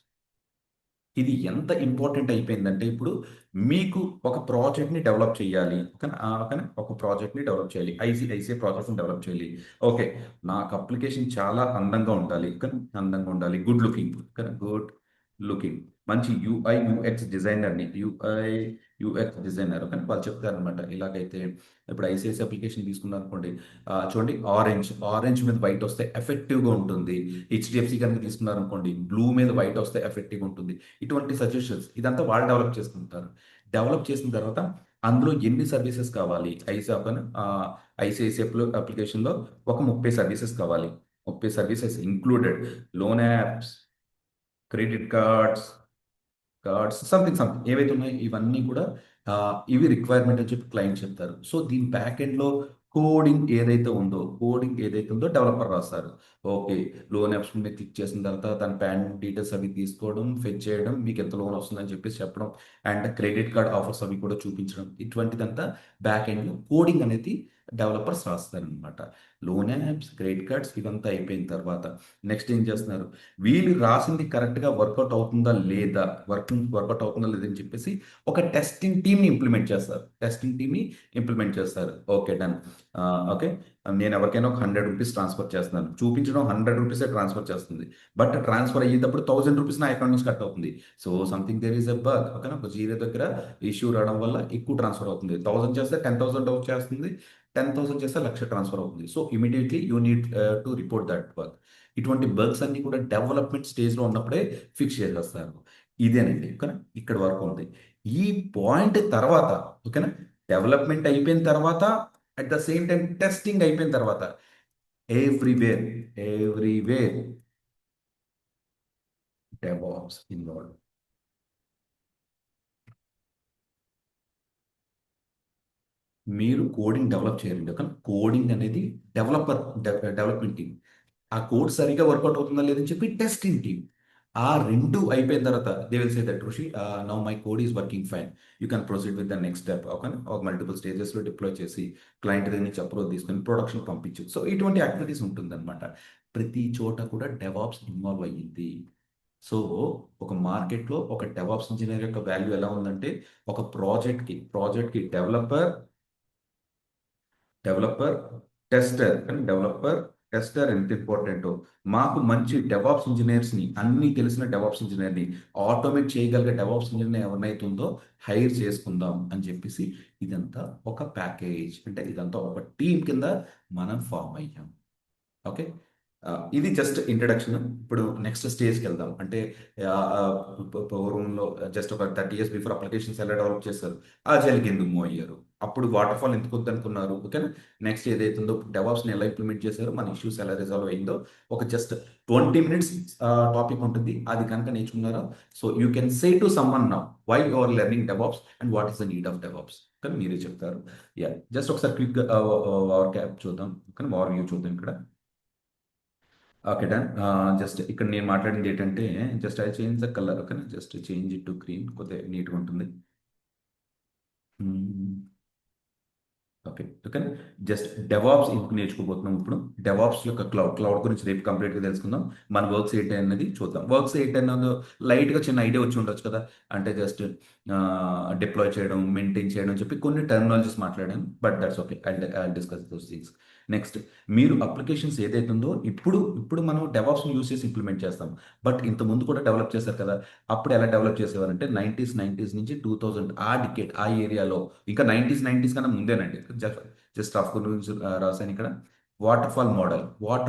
ఇది ఎంత ఇంపార్టెంట్ అయిపోయిందంటే ఇప్పుడు మీకు ఒక ప్రాజెక్ట్‌ని డెవలప్ చేయాలి. ఓకేనా? ఓకేనా? ఒక ప్రాజెక్ట్‌ని డెవలప్ చేయాలి. ఐసీఐసీఐ ప్రాజెక్ట్‌ని డెవలప్ చేయాలి. ఓకే. నాకు అప్లికేషన్ చాలా అందంగా ఉండాలి. ఓకేనా? అందంగా ఉండాలి. Good looking. ఓకేనా? Good looking. మంచి యూఐ, యూఎక్స్ డిజైనర్‌ని. యూఎక్స్ డిజైనర్ కానీ వాళ్ళు చెప్తారనమాట ఇలాగైతే ఇప్పుడు ఐసిఐసి అప్లికేషన్ తీసుకున్నారు అనుకోండి, చూడండి ఆరెంజ్ మీద వైట్ వస్తే ఎఫెక్టివ్గా ఉంటుంది. హెచ్డిఎఫ్సి కనుక తీసుకున్నారు అనుకోండి, బ్లూ మీద వైట్ వస్తే ఎఫెక్టివ్గా ఉంటుంది. ఇటువంటి సజెషన్స్ ఇదంతా వాళ్ళు డెవలప్ చేసుకుంటారు. డెవలప్ చేసిన తర్వాత అందులో ఎన్ని సర్వీసెస్ కావాలి, ఐసిఐసి అప్లికేషన్లో ఒక 30 సర్వీసెస్ కావాలి. 30 services included loan apps, credit cards something ఏవైతే ఉన్నాయో ఇవన్నీ కూడా ఇవి రిక్వైర్మెంట్ అని చెప్పి క్లయింట్ చెప్తారు. సో దీని బ్యాక్ ఎండ్లో కోడింగ్ ఏదైతే ఉందో డెవలపర్ రాస్తారు. ఓకే, లోన్ యాప్స్ మీద క్లిక్ చేసిన తర్వాత తన ప్యాన్ డీటెయిల్స్ అవి తీసుకోవడం, ఫెచ్ చేయడం, మీకు ఎంత లోన్ వస్తుందని చెప్పేసి చెప్పడం, అండ్ క్రెడిట్ కార్డ్ ఆఫర్స్ అవి కూడా చూపించడం, ఇటువంటిదంతా బ్యాక్ ఎండ్లో కోడింగ్ అనేది డెవలపర్స్ రాస్తారనమాట. లోన్ యాప్స్, క్రెడిట్ కార్డ్స్ ఇవంతా అయిపోయిన తర్వాత నెక్స్ట్ ఏం చేస్తున్నారు, వీళ్ళు రాసింది కరెక్ట్గా వర్కౌట్ అవుతుందా లేదా, వర్కౌట్ అవుతుందా లేదని చెప్పేసి ఒక టెస్టింగ్ టీమ్ని ఇంప్లిమెంట్ చేస్తారు. Okay, done. ఓకే, నేను ఎవరికైనా ఒక ₹100 ట్రాన్స్ఫర్ చేస్తున్నాను, చూపించడం ₹100 ట్రాన్స్ఫర్ చేస్తుంది, బట్ ట్రాన్స్ఫర్ అయ్యేటప్పుడు ₹1000 నా అకౌంట్ నుంచి కట్ అవుతుంది. So something there is a bug. ఓకేనా, ఒక జీరో దగ్గర ఇష్యూ రావడం వల్ల ఎక్కువ ట్రాన్స్ఫర్ అవుతుంది. 1000 చేస్తే 10,000 అవుట్ చేస్తుంది, 10,000 చేస్తే 1,00,000 ట్రాన్స్ఫర్ అవుతుంది. So immediately you need to report that bug. ఇటువంటి బగ్స్ అన్ని కూడా డెవలప్మెంట్ స్టేజ్లో ఉన్నప్పుడే ఫిక్స్ చేసేస్తారు. ఇదేనండి, ఓకేనా, ఇక్కడ వరకు ఉంది. ఈ పాయింట్ తర్వాత, ఓకేనా, డెవలప్మెంట్ అయిపోయిన తర్వాత, at the same time testing అయిపోయిన తర్వాత, ఎవ్రీవేర్ ఎవ్రీవేర్ డెవాప్స్ ఇన్వాల్వ్. మీరు కోడింగ్ డెవలప్ చేయండి, కానీ కోడింగ్ అనేది డెవలప్మెంట్ టీమ్. ఆ కోడ్ సరిగ్గా వర్కౌట్ అవుతుందా లేదని చెప్పి టెస్టింగ్ టీమ్. ఆ రెండు అయిపోయిన తర్వాత దే విల్ సే దట్ ఋషి, now my code is working fine, you can proceed with the next step. ఒక మల్టిపుల్ స్టేజెస్లో డిప్లాయ్ చేసి క్లయింట్ దగ్గర నుంచి అప్రూవల్ తీసుకొని ప్రొడక్షన్ పంపించు. సో ఇటువంటి యాక్టివిటీస్ ఉంటుందన్నమాట. ప్రతి చోట కూడా డెవాప్స్ ఇన్వాల్వ్ అయ్యింది. సో ఒక మార్కెట్లో ఒక డెవాప్స్ ఇంజనీర్ యొక్క వాల్యూ ఎలా ఉందంటే, ఒక ప్రాజెక్ట్కి డెవలపర్ టెస్టర్ ఎంత ఇంపార్టెంటో, మాకు మంచి డెవాప్స్ ఇంజనీర్స్ని, అన్నీ తెలిసిన డెవాప్స్ ఇంజనీర్ని, ఆటోమేట్ చేయగలిగే డెవాప్స్ ఇంజనీర్ ఎవరినైతే ఉందో హైర్ చేసుకుందాం అని చెప్పేసి ఇదంతా ఒక ప్యాకేజ్, అంటే ఇదంతా ఒక టీం కింద మనం ఫామ్ అయ్యాం. ఓకే, ఇది జస్ట్ ఇంట్రడక్షన్. ఇప్పుడు నెక్స్ట్ స్టేజ్కి వెళ్దాం. అంటే పూర్వంలో జస్ట్ ఒక 30 years బిఫోర్ అప్లికేషన్స్ ఎలా డెవలప్ చేస్తారు, ఆజైల్కి ఎందుకు మూవ్ అయ్యారు, అప్పుడు వాటర్ ఫాల్ ఎందుకు వద్దనుకున్నారు, ఓకేనా, నెక్స్ట్ ఏదైతే ఉందో డెవాప్స్ని ఎలా ఇంప్లిమెంట్ చేశారో, మన ఇష్యూస్ ఎలా రిజాల్వ్ అయిందో, ఒక జస్ట్ 20 minutes టాపిక్ ఉంటుంది. అది కనుక నేర్చుకున్నారో, so you can say to someone now why you are learning DevOps and what is the need of DevOps, కానీ మీరే చెప్తారు. యా, జస్ట్ ఒకసారి క్విక్ వార్ క్యాప్ చూద్దాం, కానీ వార్ వ్యూ చూద్దాం ఇక్కడ. Okay, done. జస్ట్ ఇక్కడ నేను మాట్లాడింది ఏంటంటే, just I change the colour, ఓకేనా, just change it to green, కొద్దిగా నీట్గా ఉంటుంది. ఓకే, ఓకే, జస్ట్ డెవాప్స్ ఎందుకు నేర్చుకోబోతున్నాం ఇప్పుడు. డెవాప్స్ యొక్క క్లౌడ్ గురించి రేపు కంప్లీట్గా తెలుసుకుందాం. మన వర్క్స్ ఏంటి అనేది చూద్దాం. వర్క్స్ ఏంటి అన్నదో లైట్గా చిన్న ఐడియా వచ్చి ఉండొచ్చు కదా, అంటే జస్ట్ డిప్లాయ్ చేయడం, మెయింటైన్ చేయడం అని చెప్పి కొన్ని టెర్మినాలజీస్ మాట్లాడాను, but that's okay, I discuss those things. Next, మీరు అప్లికేషన్స్ ఏదైతే ఉందో ఇప్పుడు మనం డెవాప్స్ని యూస్ చేసి ఇంప్లిమెంట్ చేస్తాం, బట్ ఇంత ముందు కూడా డెవలప్ చేశారు కదా. అప్పుడు ఎలా డెవలప్ చేసేవారంటే, నైంటీస్ నుంచి 2000 ఆ డికేట్ ఆ ఏరియాలో, ఇంకా నైంటీస్ కన్నా ముందేనండి, జస్ట్ రఫ్ గురించి రాశాను ఇక్కడ. వాటర్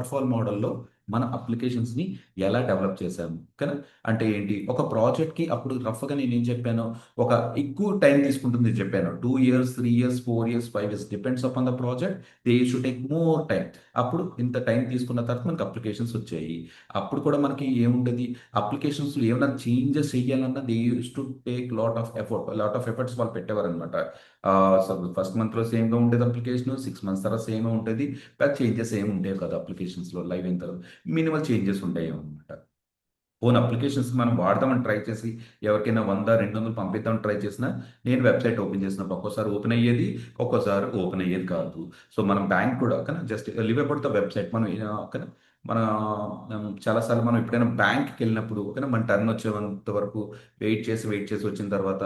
ఫాల్ మోడల్లో మన అప్లికేషన్స్ని ఎలా డెవలప్ చేశాము, కానీ అంటే ఏంటి, ఒక ప్రాజెక్ట్కి అప్పుడు రఫ్గా నేను ఏం చెప్పాను, ఒక ఎక్కువ టైం తీసుకుంటుంది చెప్పాను, 2 years, 3 years, 4 years, 5 years, depends upon the project, they use to take more time. అప్పుడు ఇంత టైం తీసుకున్న తర్వాత మనకి అప్లికేషన్స్ వచ్చాయి. అప్పుడు కూడా మనకి ఏముండేది, అప్లికేషన్స్లో ఏమైనా చేంజెస్ చేయాలన్నా they use to take lot of efforts వాళ్ళు పెట్టేవారు అనమాట. ఫస్ట్ మంత్లో సేమ్గా ఉండేది అప్లికేషన్, 6 months తర్వాత సేమే ఉంటుంది, పెద్ద చేంజెస్ ఏమి ఉండేవి కదా అప్లికేషన్స్లో. లైవ్ అయిన తర్వాత మినిమల్ చేంజెస్ ఉంటాయి అనమాట. ఓన్ అప్లికేషన్స్ మనం వాడదామని ట్రై చేసి ఎవరికైనా 100-200 పంపిద్దామని ట్రై చేసినా, నేను వెబ్సైట్ ఓపెన్ చేసినప్పుడు ఒక్కోసారి ఓపెన్ అయ్యేది, ఒక్కోసారి ఓపెన్ అయ్యేది కాదు. సో మనం బ్యాంక్ కూడా, కానీ just live about the website మనం, కానీ మన చాలాసార్లు మనం ఎప్పుడైనా బ్యాంక్కి వెళ్ళినప్పుడు ఓకేనా మన టర్న్ వచ్చేంత వరకు వెయిట్ చేసి వచ్చిన తర్వాత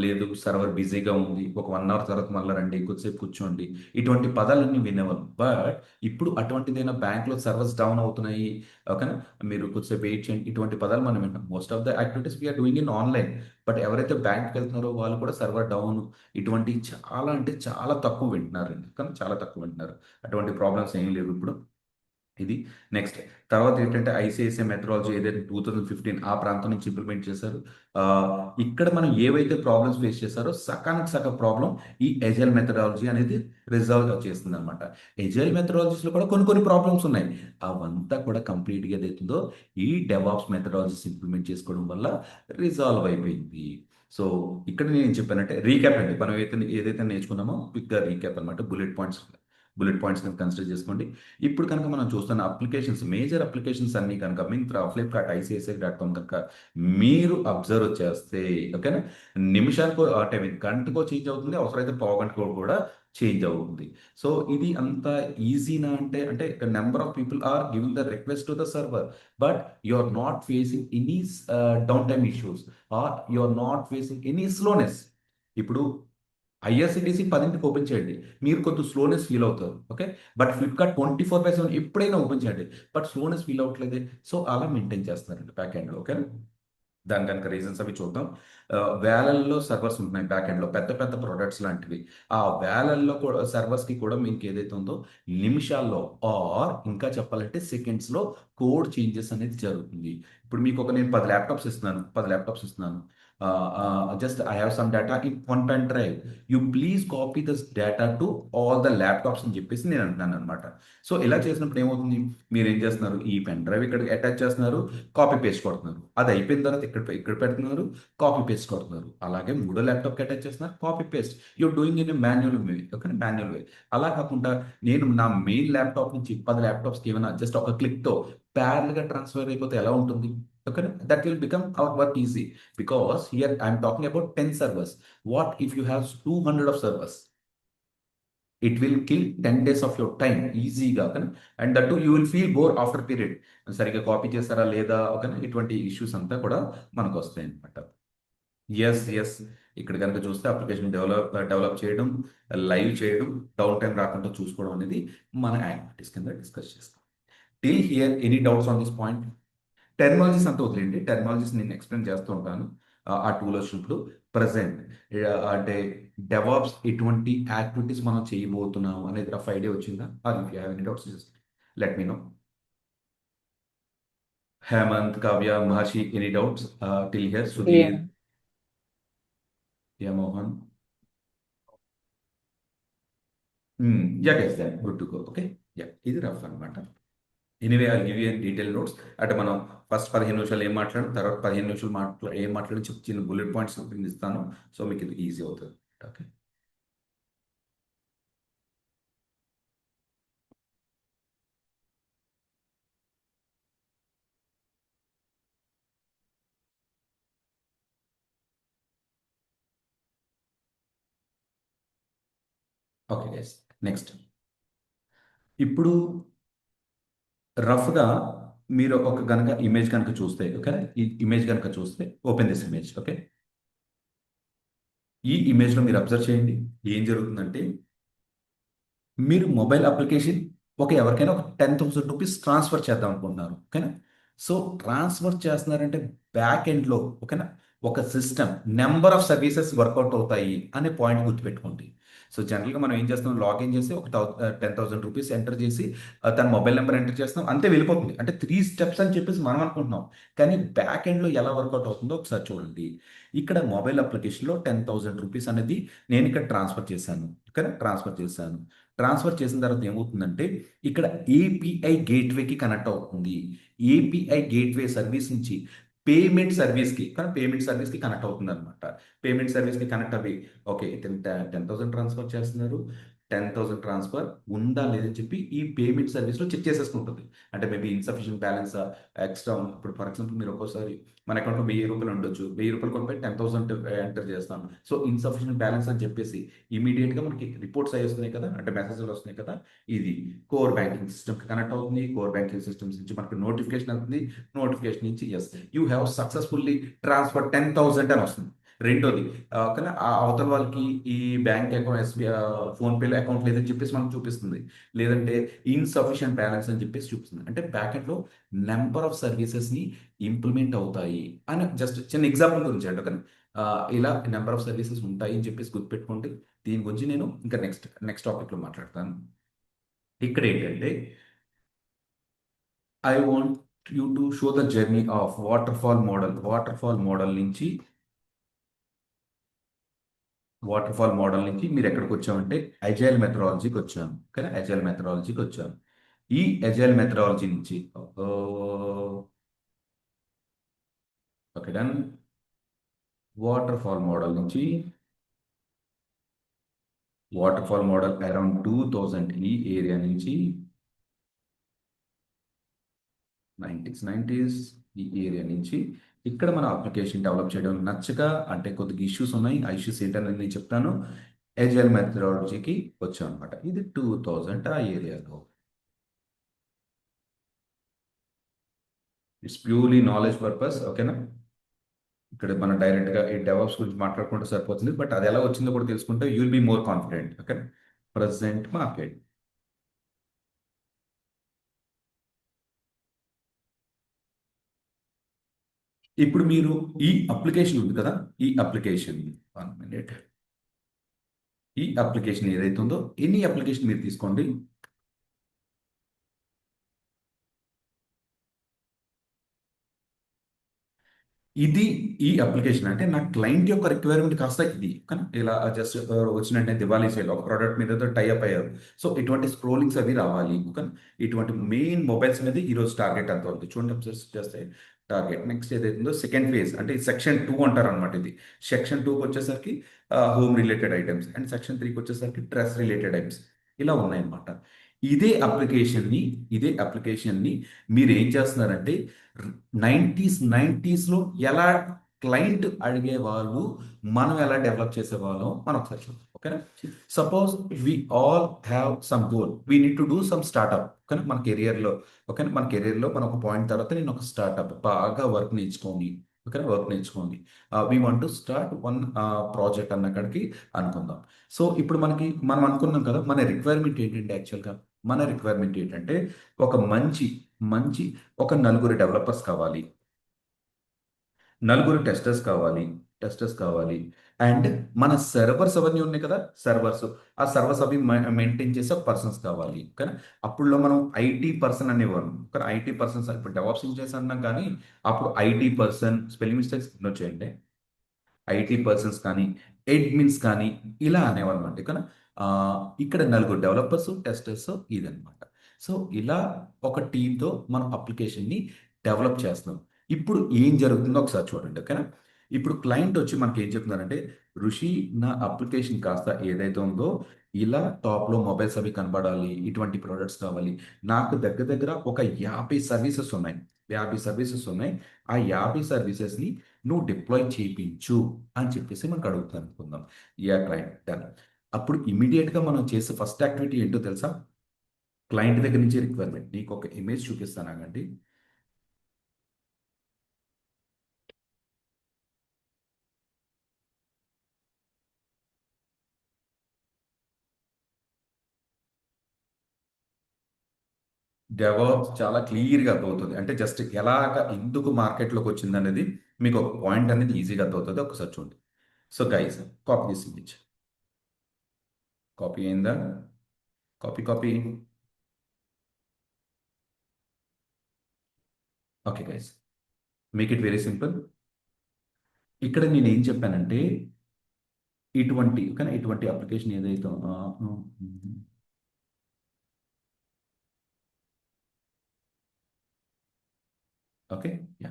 లేదు సర్వర్ బిజీగా ఉంది, ఒక 1 అవర్ తర్వాత మళ్ళీ రండి, కొద్దిసేపు కూర్చోండి, ఇటువంటి పదాలన్నీ వినేవాళ్ళం. బట్ ఇప్పుడు అటువంటిదైనా బ్యాంక్లో సర్వర్స్ డౌన్ అవుతున్నాయి, ఓకేనా, మీరు కొద్దిసేపు వెయిట్ చేయండి, ఇటువంటి పదాలు మనం వింటాం. Most of the activities we are doing in online. But ఎవరైతే బ్యాంక్కి వెళ్తున్నారో వాళ్ళు కూడా సర్వర్ డౌన్, ఇటువంటి చాలా అంటే చాలా తక్కువ వింటున్నారండి, కానీ చాలా తక్కువ వింటున్నారు. అటువంటి ప్రాబ్లమ్స్ ఏం లేవు ఇప్పుడు. ఇది నెక్స్ట్. తర్వాత ఏంటంటే ఐసిఐసిఐ మెథడాలజీ ఏదైతే 2015 ఆ ప్రాంతం నుంచి ఇంప్లిమెంట్ చేశారు. ఇక్కడ మనం ఏవైతే ప్రాబ్లమ్స్ ఫేస్ చేశారో సకానికి సగం ప్రాబ్లం ఈ ఎజైల్ మెథడాలజీ అనేది రిజాల్వ్ చేస్తుంది అనమాట. ఎజైల్ మెథడాలజీస్లో కూడా కొన్ని కొన్ని ప్రాబ్లమ్స్ ఉన్నాయి, అవంతా కూడా కంప్లీట్గా ఏదైతుందో ఈ డెవాప్స్ మెథడాలజీస్ ఇంప్లిమెంట్ చేసుకోవడం వల్ల రిజాల్వ్ అయిపోయింది. సో ఇక్కడ నేను చెప్పానంటే రీక్యాప్ అండి, మనం ఏదైతే నేర్చుకున్నామో క్విక్గా రీక్యాప్ అనమాట, బుల్లెట్ పాయింట్స్ కనుక కన్సిడర్ చేసుకోండి. ఇప్పుడు కనుక మనం చూస్తున్న అప్లికేషన్స్, మేజర్ అప్లికేషన్స్ అన్నీ కనుక మింత్రా, ఫ్లిప్కార్ట్, ఐసిఐసిఐ.com కనుక మీరు అబ్జర్వ్ చేస్తే ఓకేనా, నిమిషానికో అంటే గంటకో చేంజ్ అవుతుంది, అవసరమైతే పావు గంటకో కూడా చేంజ్ అవుతుంది. సో ఇది అంత ఈజీనా అంటే, అంటే number of people are giving the request to the server, but you are not facing any downtime issues or you are not facing any slowness. ఇప్పుడు ఐఆర్సిటీసీ 10కి ఓపెన్ చేయండి, మీరు కొంచెం స్లోనెస్ ఫీల్ అవుతారు, ఓకే, బట్ ఫ్లిప్కార్ట్ 24/7 ఎప్పుడైనా open చేయండి, but slowness feel అవ్వట్లేదే. So అలా మెయింటైన్ చేస్తున్నారండి బ్యాక్ ఎండ్లో, ఓకే. దాని కనుక రీజన్స్ అవి చూద్దాం. వేలల్లో సర్వర్స్ ఉంటున్నాయి బ్యాక్ ఎండ్లో, పెద్ద పెద్ద ప్రొడక్ట్స్ లాంటివి. ఆ వేలల్లో కూడా సర్వర్స్కి కూడా మీకు ఏదైతే ఉందో నిమిషాల్లో ఆర్ ఇంకా చెప్పాలంటే సెకండ్స్లో కోడ్ చేంజెస్ అనేది జరుగుతుంది. ఇప్పుడు మీకు నేను 10 ల్యాప్టాప్స్ ఇస్తున్నాను. Just I have some data in one pen drive, you please copy this data to all the laptops అని చెప్పేసి నేను అంటున్నాను అనమాట. సో ఇలా చేసినప్పుడు ఏమవుతుంది, మీరు ఏం చేస్తున్నారు, ఈ పెన్ డ్రైవ్ ఇక్కడ అటాచ్ చేస్తున్నారు, కాపీ పేస్ట్ కొడుతున్నారు, అది అయిపోయిన తర్వాత ఇక్కడ పెడుతున్నారు, కాపీ పేస్ట్ కొడుతున్నారు, అలాగే మూడో ల్యాప్టాప్కి అటాచ్ చేస్తున్నారు, copy paste, you're doing in manual way, okay, manual way. అలా కాకుండా నేను నా మెయిన్ ల్యాప్టాప్ నుంచి 10 ల్యాప్టాప్స్కి ఏమైనా జస్ట్ ఒక క్లిక్తో ప్యారల్గా ట్రాన్స్ఫర్ అయిపోతే ఎలా ఉంటుంది, okay, that will become hour work easy, because here I'm talking about 10 servers. What if you have 200 of servers, it will kill 10 days of your time ఈజీగా, ఓకేనా. And that you will feel bore after period, సరిగ్గా copy చేస్తారా లేదా, ఓకేనా, ఇటువంటి issues అంతా కూడా మనకు వస్తాయి అనమాట. ఎస్ ఇక్కడ కనుక చూస్తే అప్లికేషన్ డెవలప్ చేయడం, లైవ్ చేయడం, డౌన్ టైం రాకుండా చూసుకోవడం అనేది మన యాక్టివిటీస్ కింద డిస్కస్ చేస్తాం. Till here any doubts on this point? Terminologies అంతా వదిలేండి, టెర్మినాలజీస్ నేను ఎక్స్ప్లెయిన్ చేస్తూ ఉంటాను ఆ టూల్ వచ్చినప్పుడు. ప్రజెంట్ అంటే డెవాప్స్ ఎటువంటి యాక్టివిటీస్ మనం చేయబోతున్నాం అనేది రఫ్ ఐడియా వచ్చిందా? Or if you have any doubts just let me know. Hemanth, Kavya, Maharshi, any doubts till here? Sudheer, Yeah. Yeah, Mohan, yeah guys, then good to go, okay. Yeah, ఇది రఫ్ అనమాట. Anyway I give you detail notes. అంటే మనం first 15 నిమిషాలు ఏం మాట్లాడడం, తర్వాత 15 నిమిషాలు ఏం మాట్లాడి చిన్న బుల్లెట్ పాయింట్స్ ఇస్తాను. సో మీకు ఇది ఈజీ అవుతుంది, ఓకే. Okay guys, next. ఇప్పుడు రఫ్గా మీరు ఒక కనుక ఇమేజ్ కనుక చూస్తే, ఓకే, ఈ ఇమేజ్ కనుక చూస్తే, ఓపెన్ దిస్ ఇమేజ్, ఓకే. ఈ ఇమేజ్లో మీరు అబ్జర్వ్ చేయండి, ఏం జరుగుతుందంటే మీరు మొబైల్ అప్లికేషన్ ఎవరికైనా ఒక 10,000 రూపీస్ ట్రాన్స్ఫర్ చేద్దాం అనుకుంటున్నారు, ఓకేనా. సో ట్రాన్స్ఫర్ చేస్తున్నారంటే బ్యాక్ ఎండ్లో, ఓకేనా, ఒక system number of services work out అవుతాయి అనే పాయింట్ గుర్తుపెట్టుకోండి. సో జనరల్గా మనం ఏం చేస్తాం, లాగిన్ చేసి ఒక 10,000 రూపీస్ ఎంటర్ చేసి తన మొబైల్ నెంబర్ ఎంటర్ చేస్తాం, అంతే వెళ్ళిపోతుంది. అంటే 3 steps అని చెప్పేసి మనం అనుకుంటున్నాం, కానీ బ్యాక్ ఎండ్లో ఎలా వర్కౌట్ అవుతుందో ఒకసారి చూడండి. ఇక్కడ మొబైల్ అప్లికేషన్లో 10,000 రూపీస్ అనేది నేను ఇక్కడ ట్రాన్స్ఫర్ చేశాను, ఓకేనా, ట్రాన్స్ఫర్ చేసిన తర్వాత ఏమవుతుందంటే ఇక్కడ ఏపీఐ గేట్వేకి కనెక్ట్ అవుతుంది. ఏపీఐ గేట్వే సర్వీస్ నుంచి పేమెంట్ సర్వీస్కి కనెక్ట్ అవుతుంది అనమాట. పేమెంట్ సర్వీస్కి కనెక్ట్ అవ్వి, ఓకే, 10,000 ట్రాన్స్ఫర్ చేస్తున్నారు, 10,000 ట్రాన్స్ఫర్ ఉందా లేదని చెప్పి ఈ పేమెంట్ సర్వీస్లో చెక్ చేసేసుకుంటుంది. అంటే మేబీ ఇన్సఫిషియెంట్ బ్యాలెన్స్, ఎక్స్ట్రా ఇప్పుడు ఫర్ ఎగ్జాంపుల్ మీరు ఒక్కోసారి మన అకౌంట్లో 1000 రూపాయలు ఉండొచ్చు, 1000 రూపాయలు కొనిపోయి 10,000 ఎంటర్ చేస్తాం. సో ఇన్సఫిషియెంట్ బ్యాలెన్స్ అని చెప్పేసి ఇమీడియట్గా మనకి రిపోర్ట్స్ అవి వస్తున్నాయి కదా, అంటే మెసేజ్లు వస్తున్నాయి కదా, ఇది కోర్ బ్యాంకింగ్ సిస్టమ్కి కనెక్ట్ అవుతుంది. కోర్ బ్యాంకింగ్ సిస్టమ్స్ నుంచి మనకి నోటిఫికేషన్ అవుతుంది. నోటిఫికేషన్ నుంచి yes you have successfully transfer 10,000 అని వస్తుంది. రెండోది కానీ ఆ అవతల వాళ్ళకి ఈ బ్యాంక్ అకౌంట్ ఎస్బీఐ ఫోన్పేలో అకౌంట్ లేదని చెప్పేసి మనకు చూపిస్తుంది. లేదంటే ఇన్సఫిషియెంట్ బ్యాలెన్స్ అని చెప్పేసి చూపిస్తుంది. అంటే బ్యాకెట్లో నెంబర్ ఆఫ్ సర్వీసెస్ని ఇంప్లిమెంట్ అవుతాయి అని జస్ట్ చిన్న ఎగ్జాంపుల్ గురించి అంటే కానీ ఇలా నెంబర్ ఆఫ్ సర్వీసెస్ ఉంటాయి అని చెప్పేసి గుర్తుపెట్టుకోండి. దీని గురించి నేను ఇంకా నెక్స్ట్ నెక్స్ట్ టాపిక్లో మాట్లాడతాను. ఇక్కడ ఏంటంటే I want you to show the journey of water fall model నుంచి మీరు ఎక్కడికి వచ్చామంటే అజైల్ మెథడాలజీకి వచ్చాము. కానీ అజైల్ మెథడాలజీకి వచ్చాము. ఈ అజైల్ మెథడాలజీ నుంచి okay done. Water fall model నుంచి అరౌండ్ 2000 ఈ ఏరియా నుంచి 90s ఈ ఏరియా నుంచి ఇక్కడ మన అప్లికేషన్ డెవలప్ చేయడం నచ్చక, అంటే కొద్దిగా ఇష్యూస్ ఉన్నాయి. ఆ ఇష్యూస్ ఏంటనేది నేను చెప్తాను. ఎజైల్ మెథడాలజీకి వచ్చాం అనమాట. ఇది 2000 ఆ ఏరియాలో. ఇట్స్ ప్యూర్లీ నాలెడ్జ్ పర్పస్, ఓకేనా. ఇక్కడ మనం డైరెక్ట్గా ఈ డెవలప్స్ గురించి మాట్లాడుకుంటే సరిపోతుంది. బట్ అది ఎలా వచ్చిందో కూడా తెలుసుకుంటే you will be more confident, okay. Present market. ఇప్పుడు మీరు ఈ అప్లికేషన్ ఉంది కదా, ఈ అప్లికేషన్ 1 minute. ఈ అప్లికేషన్ ఏదైతే ఉందో ఎనీ అప్లికేషన్ మీరు తీసుకోండి. ఇది ఈ అప్లికేషన్ అంటే నా క్లయింట్ యొక్క రిక్వైర్మెంట్ కాస్త ఇది కానీ ఇలా జస్ట్ వచ్చినట్టే దివాళీ సేల్ ఒక ప్రోడక్ట్ మీద టైఅప్ అయ్యారు. సో ఇటువంటి స్క్రోలింగ్స్ అవి రావాలి, కానీ ఇటువంటి మెయిన్ మొబైల్స్ మీద ఈరోజు టార్గెట్ అంత ఉంది. చూడండి observe చేస్తే టార్గెట్ నెక్స్ట్ ఏదైతుందో సెకండ్ ఫేజ్ అంటే సెక్షన్ 2 అంటారు అనమాట. ఇది సెక్షన్ 2కి వచ్చేసరికి home related items, and section 3కి వచ్చేసరికి డ్రెస్ రిలేటెడ్ ఐటమ్స్ ఇలా ఉన్నాయన్నమాట. ఇదే అప్లికేషన్ని ఇదే అప్లికేషన్ని మీరు ఏం చేస్తున్నారంటే 90స్లో ఎలా క్లయింట్ అడిగేవాళ్ళు, మనం ఎలా డెవలప్ చేసేవాళ్ళం మనం ఒకసారి చూద్దాం, ఓకేనా. Suppose we all have some goal, we need to do some startup, ఓకేనా. మన కెరియర్లో, ఓకేనా, మన కెరియర్లో మనం ఒక పాయింట్ తర్వాత నేను ఒక స్టార్ట్అప్ బాగా వర్క్ నేర్చుకోండి, ఓకేనా, వర్క్ నేర్చుకోండి. We want to start one project అన్న కాడికి అనుకుందాం. సో ఇప్పుడు మనం అనుకున్నాం కదా, మన రిక్వైర్మెంట్ ఏంటంటే యాక్చువల్గా మన రిక్వైర్మెంట్ ఏంటంటే ఒక మంచి మంచి ఒక నలుగురు డెవలపర్స్ కావాలి, నలుగురు టెస్టర్స్ కావాలి, అండ్ మన సర్వర్స్ అవన్నీ ఉన్నాయి కదా, ఆ సర్వర్స్ అవి మెయింటైన్ చేసే పర్సన్స్ కావాలి, కానీ అప్పుడులో మనం ఐటీ పర్సన్ అనేవారు, కానీ ఐటీ పర్సన్స్ ఇప్పుడు డెవాప్స్ ఇంజనీర్స్ అన్నాం, కానీ అప్పుడు ఐటీ పర్సన్ స్పెల్లింగ్ మిస్టేక్స్ వచ్చేయండి. ఐటీ పర్సన్స్ కానీ అడ్మిన్స్ కానీ ఇలా అనేవాళ్ళు అనమాట. ఇక్కడ ఇక్కడ నలుగురు డెవలపర్స్ టెస్టర్స్ ఇదనమాట. సో ఇలా ఒక టీంతో మనం అప్లికేషన్ని డెవలప్ చేస్తున్నాం. ఇప్పుడు ఏం జరుగుతుందో ఒకసారి చూడండి, ఓకేనా. ఇప్పుడు క్లయింట్ వచ్చి మనకి ఏం చెప్తున్నారంటే, ఋషి నా అప్లికేషన్ కాస్త ఏదైతే ఉందో ఇలా టాప్లో మొబైల్స్ అవి కనబడాలి, ఇటువంటి ప్రోడక్ట్స్ కావాలి, నాకు దగ్గర దగ్గర ఒక 50 సర్వీసెస్ ఉన్నాయి. ఆ 50 సర్వీసెస్ని నువ్వు డిప్లాయ్ చేయించు అని చెప్పేసి మనకు అడుగుతాను అనుకుందాం. Yeah client done. అప్పుడు ఇమీడియట్గా మనం చేసే ఫస్ట్ యాక్టివిటీ ఏంటో తెలుసా, క్లయింట్ దగ్గర నుంచి రిక్వైర్మెంట్ నీకు ఒక ఇమేజ్ చూపిస్తాను ఆగండి. డెవలప్ చాలా క్లియర్గా అర్థమవుతుంది, అంటే జస్ట్ ఎలాగ ఎందుకు మార్కెట్లోకి వచ్చింది అనేది మీకు ఒక పాయింట్ అనేది ఈజీగా అర్థమవుతుంది. ఒకసారి చూడండి. So guys, copy this image. Copy అయిందా? Copy. Okay guys, make it very simple. ఇక్కడ నేను ఏం చెప్పానంటే ఇటువంటి అప్లికేషన్ ఏదైతే ఓకే యా,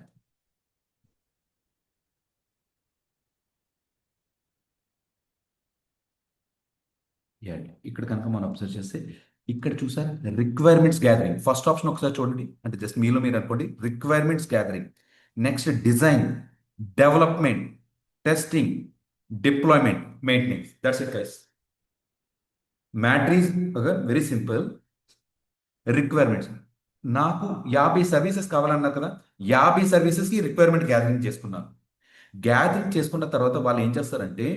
యా, ఇక్కడ కనుక మనం అబ్జర్వ్ చేస్తే ఇక్కడ చూసారు రిక్వైర్మెంట్స్ గ్యాదరింగ్ ఫస్ట్ ఆప్షన్ ఒకసారి చూడండి, అంటే జస్ట్ మీలో మీరు అనుకోండి requirements gathering, next design, development, testing, deployment, maintenance. That's it guys. Matter is very simple. Requirements నాకు 50 సర్వీసెస్ కావాలన్నారు కదా, 50 సర్వీసెస్కి రిక్వైర్మెంట్ గ్యాదరింగ్ చేసుకున్నాను. గ్యాదరింగ్ చేసుకున్న తర్వాత వాళ్ళు ఏం చేస్తారంటే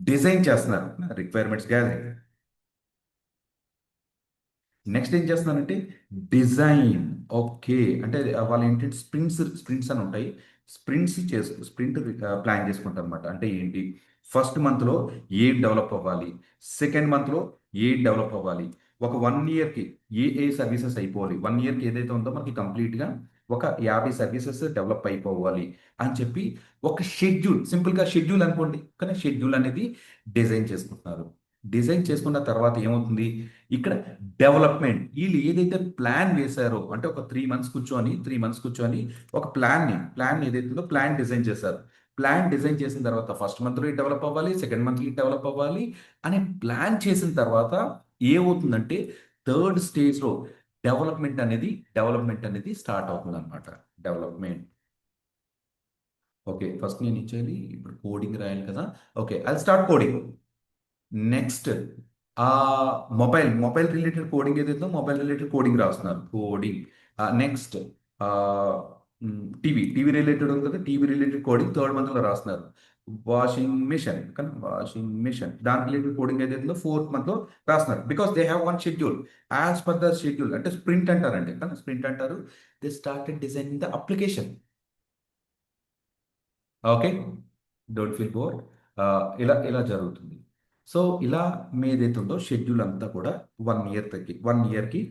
డిజైన్ చేస్తున్నారు రిక్వైర్మెంట్స్ గ్యాదరింగ్. నెక్స్ట్ ఏం చేస్తున్నానంటే డిజైన్. ఓకే, అంటే వాళ్ళు ఏంటంటే స్ప్రింట్స్ అని ఉంటాయి. స్ప్రింట్ ప్లాన్ చేసుకుంటారు అనమాట. అంటే ఏంటి, ఫస్ట్ మంత్లో ఏ డెవలప్ అవ్వాలి, సెకండ్ మంత్లో ఏ డెవలప్ అవ్వాలి, ఒక 1 ఇయర్కి ఏ సర్వీసెస్ అయిపోవాలి, 1 ఇయర్కి ఏదైతే ఉందో మనకి కంప్లీట్గా ఒక 50 సర్వీసెస్ డెవలప్ అయిపోవాలి అని చెప్పి ఒక షెడ్యూల్, సింపుల్గా షెడ్యూల్ అనుకోండి, కానీ షెడ్యూల్ అనేది డిజైన్ చేసుకుంటున్నారు. డిజైన్ చేసుకున్న తర్వాత ఏమవుతుంది, ఇక్కడ డెవలప్మెంట్. వీళ్ళు ఏదైతే ప్లాన్ వేశారో, అంటే ఒక 3 మంత్స్ కూర్చొని ఒక ప్లాన్ ఏదైతే ఉందో ప్లాన్ డిజైన్ చేశారు. ప్లాన్ డిజైన్ చేసిన తర్వాత ఫస్ట్ మంత్లో డెవలప్ అవ్వాలి, సెకండ్ మంత్లో డెవలప్ అవ్వాలి అని ప్లాన్ చేసిన తర్వాత ఏమవుతుందంటే థర్డ్ స్టేజ్లో డెవలప్మెంట్ అనేది స్టార్ట్ అవుతుంది అనమాట. డెవలప్మెంట్. ఓకే, ఫస్ట్ నేను ఇచ్చేది ఇప్పుడు కోడింగ్ రాయాలి కదా. ఓకే, అది స్టార్ట్ కోడింగ్. నెక్స్ట్ ఆ మొబైల్ రిలేటెడ్ కోడింగ్ ఏదైతే మొబైల్ రిలేటెడ్ కోడింగ్ రాస్తున్నారు, కోడింగ్. నెక్స్ట్ టీవీ రిలేటెడ్ ఉంది కదా, టీవీ రిలేటెడ్ కోడింగ్ థర్డ్ మంత్లో రాస్తున్నారు. వాషింగ్ మిషన్ దాని రిలేటెడ్ కోడింగ్ ఏదైతుందో ఫోర్త్ మంత్లో రాస్తున్నారు. Because they have one schedule. As per the schedule, అంటే స్ప్రింట్ అంటారండి, కానీ స్ప్రింట్ అంటారు. They started designing the application. Okay, don't feel bore. ఇలా జరుగుతుంది. సో ఇలా మీదైతుందో షెడ్యూల్ అంతా కూడా 1 ఇయర్కి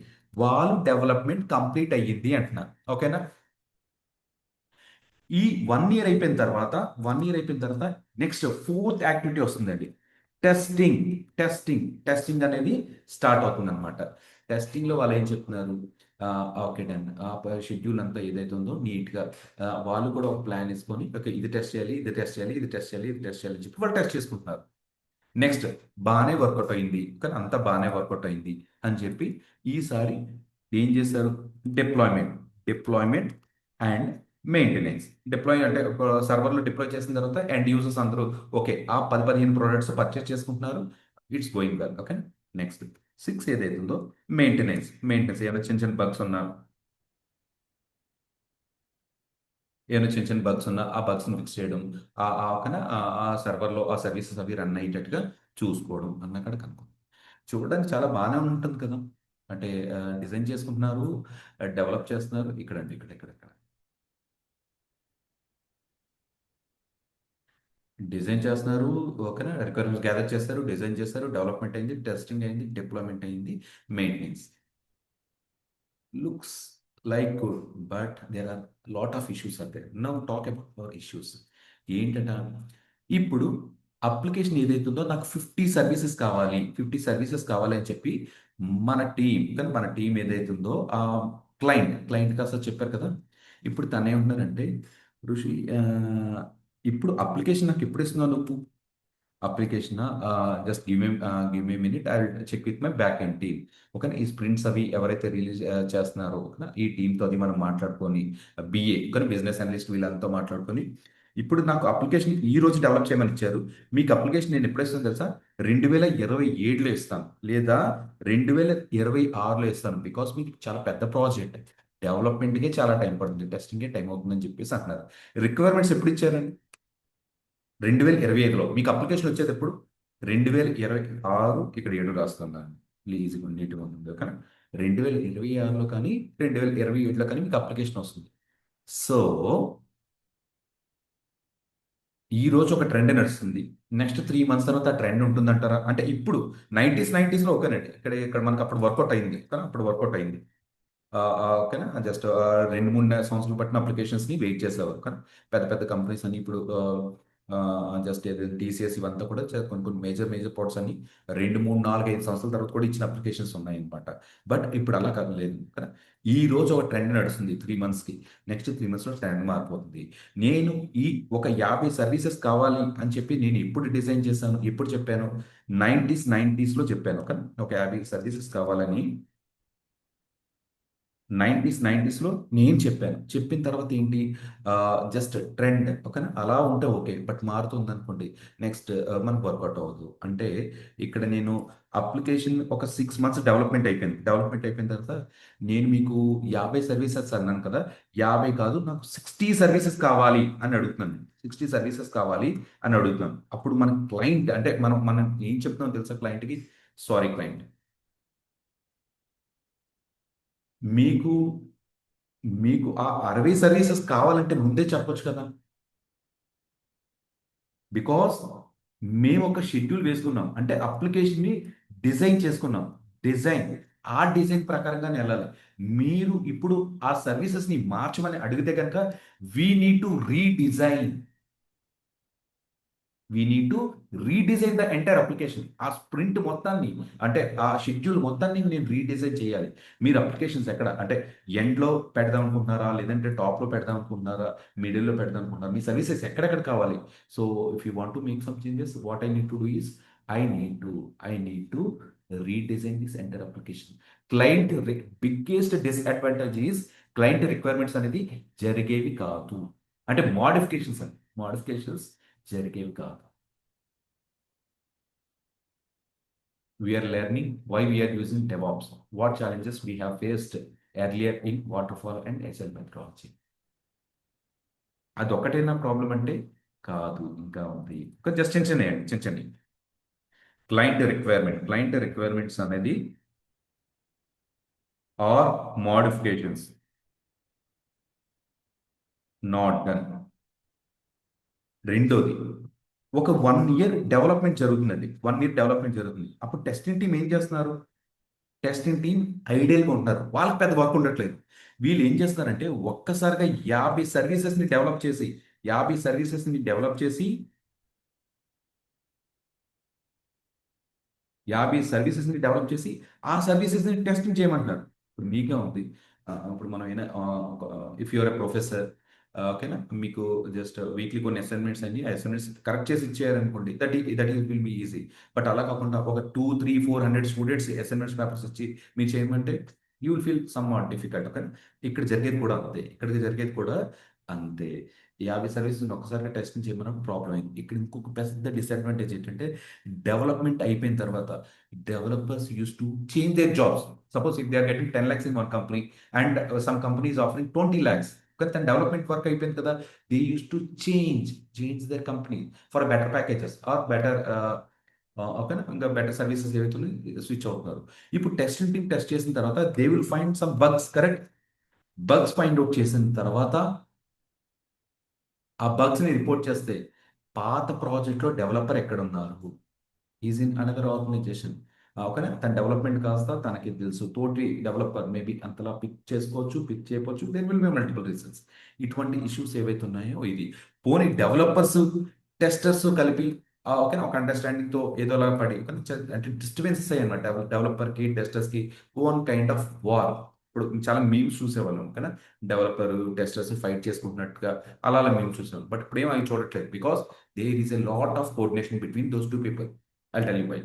వాళ్ళు డెవలప్మెంట్ కంప్లీట్ అయ్యింది అంటున్నారు. ఓకేనా. ఈ 1 ఇయర్ అయిపోయిన తర్వాత నెక్స్ట్ ఫోర్త్ యాక్టివిటీ వస్తుందండి, టెస్టింగ్. టెస్టింగ్ అనేది స్టార్ట్ అవుతుంది అనమాట. టెస్టింగ్లో వాళ్ళు ఏం చెప్తున్నారు, ఓకే డన్, ఆ షెడ్యూల్ అంతా ఏదైతే ఉందో నీట్గా వాళ్ళు కూడా ఒక ప్లాన్ వేసుకొని ఓకే ఇది టెస్ట్ చేయాలి, ఇది టెస్ట్ చేయాలి, ఇది టెస్ట్ చేయాలి, ఇది టెస్ట్ చేయాలి అని చెప్పి వాళ్ళు టెస్ట్ చేసుకుంటున్నారు. నెక్స్ట్ బాగానే వర్కౌట్ అయింది, కానీ అంతా బాగానే వర్కౌట్ అయింది అని చెప్పి ఈసారి ఏం చేశారు, డిప్లాయ్మెంట్ అండ్ మెయింటెనెన్స్. డిప్లాయ్ అంటే సర్వర్లో డిప్లాయ్ చేసిన తర్వాత ఎండ్ యూజర్స్ అందరూ ఓకే ఆ 10-15 ప్రోడక్ట్స్ పర్చేస్ చేసుకుంటున్నారు. It's going well. Okay, next 6 ఏదైతే ఉందో మెయింటెనెన్స్ ఏమైనా చిన్న చిన్న బగ్స్ ఉన్నా, ఆ బగ్స్ని ఫిక్స్ చేయడం, ఓకేనా, ఆ సర్వర్లో ఆ సర్వీసెస్ అవి రన్ అయ్యేటట్టుగా చూసుకోవడం అన్న కాడ కనుక్కో. చూడడానికి చాలా బాగానే ఉంటుంది కదా. అంటే డిజైన్ చేసుకుంటున్నారు, డెవలప్ చేస్తున్నారు. ఇక్కడండి, ఇక్కడ డిజైన్ చేస్తున్నారు. ఓకేనా, రిక్వైర్మెంట్స్ గ్యాదర్ చేస్తారు, డిజైన్ చేస్తారు, డెవలప్మెంట్ అయింది, టెస్టింగ్ అయింది, డిప్లాయ్మెంట్ అయింది, maintenance. Looks like good, but there are lot of issues are there. Now talk about our issues. ఏంటంట, ఇప్పుడు అప్లికేషన్ ఏదైతే ఉందో నాకు 50 సర్వీసెస్ కావాలి అని చెప్పి మన టీం ఏదైతే ఉందో ఆ క్లయింట్ కాస్త చెప్పారు కదా. ఇప్పుడు తను ఏమంటున్నారంటే ఋషి, ఇప్పుడు అప్లికేషన్ నాకు ఎప్పుడు ఇస్తున్నావు నువ్వు, application just give me minute, I will check with my back end team. ఓకేనా, ఈ స్ప్రింట్స్ అవి ఎవరైతే రిలీజ్ చేస్తున్నారో ఓకేనా ఈ టీంతో అది మనం మాట్లాడుకొని బిఏ కానీ బిజినెస్ అనలిస్ట్ వీళ్ళంతా మాట్లాడుకొని ఇప్పుడు నాకు అప్లికేషన్ ఈ రోజు డెవలప్ చేయమని ఇచ్చారు. మీకు అప్లికేషన్ నేను ఎప్పుడు ఇస్తాను తెలుసా, 2027లో ఇస్తాను, లేదా 2026లో ఇస్తాను. బికాస్ మీకు చాలా పెద్ద ప్రాజెక్ట్, డెవలప్మెంట్కే చాలా టైం పడుతుంది, టెస్టింగ్కే టైం అవుతుందని చెప్పేసి అంటున్నారు. రిక్వైర్మెంట్స్ ఎప్పుడు ఇచ్చారండి, 2025లో. మీకు అప్లికేషన్ వచ్చేది ఎప్పుడు, 2026. ఇక్కడ 7 రాస్తున్నాను, ప్లీజ్ నీట్గా ఉంటుంది. ఓకే, 2026లో కానీ 2027లో కానీ మీకు అప్లికేషన్ వస్తుంది. సో ఈ రోజు ఒక ట్రెండ్ నడుస్తుంది, నెక్స్ట్ 3 మంత్స్ తర్వాత ఆ ట్రెండ్ ఉంటుందంటారా? అంటే ఇప్పుడు 90స్లో ఓకేనండి, ఇక్కడ మనకు అప్పుడు వర్కౌట్ అయింది కానీ అప్పుడు వర్కౌట్ అయింది. ఓకేనా, జస్ట్ 2-3 సంవత్సరాలు పట్టిన అప్లికేషన్స్ని వెయిట్ చేసేవారు కానీ పెద్ద పెద్ద కంపెనీస్ అని ఇప్పుడు జస్ట్ టీసీఎస్ ఇవంతా కూడా కొన్ని కొన్ని మేజర్ మేజర్ పోర్ట్స్ అని 2, 3, 4, 5 సంవత్సరాల తర్వాత కూడా ఇచ్చిన అప్లికేషన్స్ ఉన్నాయన్నమాట. బట్ ఇప్పుడు అలా కాదు లేదు కదా. ఈ రోజు ఒక ట్రెండ్ నడుస్తుంది 3 మంత్స్కి. నెక్స్ట్ 3 మంత్స్లో ట్రెండ్ మారిపోతుంది. నేను ఈ ఒక 50 సర్వీసెస్ కావాలి అని చెప్పి నేను ఎప్పుడు డిజైన్ చేశాను, ఎప్పుడు చెప్పాను, 90స్లో చెప్పాను కదా. ఒక 50 సర్వీసెస్ కావాలని 90స్లో నేను చెప్పాను. చెప్పిన తర్వాత ఏంటి, జస్ట్ ట్రెండ్ ఓకేనా, అలా ఉంటే ఓకే. బట్ మారుతుంది అనుకోండి, నెక్స్ట్ మనకు వర్కౌట్ అవ్వదు. అంటే ఇక్కడ నేను అప్లికేషన్ ఒక 6 మంత్స్ డెవలప్మెంట్ అయిపోయింది. డెవలప్మెంట్ అయిపోయిన తర్వాత నేను మీకు 50 సర్వీసెస్ అన్నాను కదా, 50 కాదు నాకు 60 సర్వీసెస్ కావాలి అని అడుగుతున్నాను. 60 సర్వీసెస్ కావాలి అని అడుగుతున్నాను. అప్పుడు మన క్లయింట్ అంటే మనం మనం ఏం చెప్తున్నాం తెలుసా క్లయింట్కి, సారీ క్లయింట్, మీకు మీకు ఆ 60 సర్వీసెస్ కావాలంటే ముందే చెప్పొచ్చు కదా. బికాస్ మేము ఒక షెడ్యూల్ వేసుకున్నాం, అంటే అప్లికేషన్ని డిజైన్ చేసుకున్నాం. డిజైన్ ఆ డిజైన్ ప్రకారంగానే వెళ్ళాలి. మీరు ఇప్పుడు ఆ సర్వీసెస్ని మార్చమని అడిగితే కనుక we need to redesign. We need to redesign the entire application. ఆ స్ప్రింట్ మొత్తాన్ని, అంటే ఆ షెడ్యూల్ మొత్తాన్ని నేను రీడిజైన్ చేయాలి. మీరు అప్లికేషన్స్ ఎక్కడ అంటే ఎండ్లో పెడదాం అనుకుంటున్నారా, లేదంటే టాప్లో పెడదాం అనుకుంటున్నారా, మిడిల్లో పెడదాం అనుకుంటున్నారా, మీ సర్వీసెస్ ఎక్కడెక్కడ కావాలి. So if you want to make some changes, what I need to do is I need to redesign this entire application. Client biggest disadvantage is client requirements అనేది జరిగేవి కాదు. అంటే మోడిఫికేషన్స్ జరిగేవి కాదు. We are learning why we are using DevOps, what challenges we have faced earlier in waterfall and agile methodology. అదొక్కటేనా problem అంటే కాదు, ఇంకా ఉంది. ఒక జస్ట్ చిన్న చిన్న చిన్న క్లయింట్ రిక్వైర్మెంట్స్ అనేది ఆర్ మోడిఫికేషన్స్ నాట్ డన్. రెండోది, ఒక 1 ఇయర్ డెవలప్మెంట్ జరుగుతుందండి. 1 ఇయర్ డెవలప్మెంట్ జరుగుతుంది. అప్పుడు టెస్టింగ్ టీం ఏం చేస్తున్నారు, టెస్టింగ్ టీం ఐడియల్గా ఉంటారు, వాళ్ళకి పెద్ద వర్క్ ఉండట్లేదు. వీళ్ళు ఏం చేస్తున్నారంటే ఒక్కసారిగా 50 సర్వీసెస్ని డెవలప్ చేసి ఆ సర్వీసెస్ని టెస్టింగ్ చేయమంటున్నారు. ఇప్పుడు మీకే ఉంది, ఇప్పుడు మనం అయినా ఇఫ్ యూఆర్ ఎ ప్రొఫెసర్, ఓకేనా, మీకు జస్ట్ వీక్లీ కొన్ని అసైన్మెంట్స్ అన్ని అసైన్మెంట్స్ కరెక్ట్ చేసి ఇచ్చేయారనుకోండి, that will be easy. But అలా కాకుండా ఒక 200, 300, 400 స్టూడెంట్స్ అసైన్మెంట్స్ పేపర్స్ ఇచ్చి మీరు చేయమంటే you will feel some what difficult. Okay, ఇక్కడికి జరిగేది కూడా అంతే. 50 సర్వీసెస్ ఒక్కసారిగా టెస్టింగ్ చేయమన్నప్పుడు ప్రాబ్లం అయింది. ఇక్కడ ఇంకొక పెద్ద డిసడ్వాంటేజ్ ఏంటంటే డెవలప్మెంట్ అయిపోయిన తర్వాత developers use to change their jobs. Suppose if they are getting 10 lakhs in one company and some company is offering 20 lakhs, కానీ తన డెవలప్మెంట్ వర్క్ అయిపోయింది కదా, they use to change their company for better packages or better, ఓకేనా, ఇంకా better services ఏవైతే switch అవుతున్నారు. ఇప్పుడు testing team test చేసిన తర్వాత they will find some bugs, correct. Bugs find out చేసిన తర్వాత ఆ బగ్స్ని రిపోర్ట్ చేస్తే పాత ప్రాజెక్ట్లో డెవలపర్ ఎక్కడున్నారు, ఈజ్ ఇన్ అనదర్ ఆర్గనైజేషన్. ఓకేనా, తన డెవలప్మెంట్ కాస్త తనకి తెలుసు, తోటి డెవలపర్ మేబీ అంతలా పిక్ చేసుకోవచ్చు, పిక్ చేయవచ్చు, there will be multiple reasons. ఇటువంటి ఇష్యూస్ ఏవైతే ఉన్నాయో ఇది పోనీ డెవలపర్స్ టెస్టర్స్ కలిపి ఓకేనా ఒక అండర్స్టాండింగ్తో ఏదోలా పడి అంటే డిస్టర్బెన్సెస్ అయ్యాయి అనమాట. డెవలపర్కి టెస్టర్స్కి ఓన్ కైండ్ ఆఫ్ వార్. ఇప్పుడు చాలా మీమ్స్ చూసేవాళ్ళం ఓకేనా, డెవలపర్ టెస్టర్స్ ఫైట్ చేసుకుంటున్నట్టుగా అలా మేము చూసేవాళ్ళం. బట్ ఇప్పుడు ఏం అవి చూడట్లేదు, because there is a lot of coordination between those two people. I tell you why.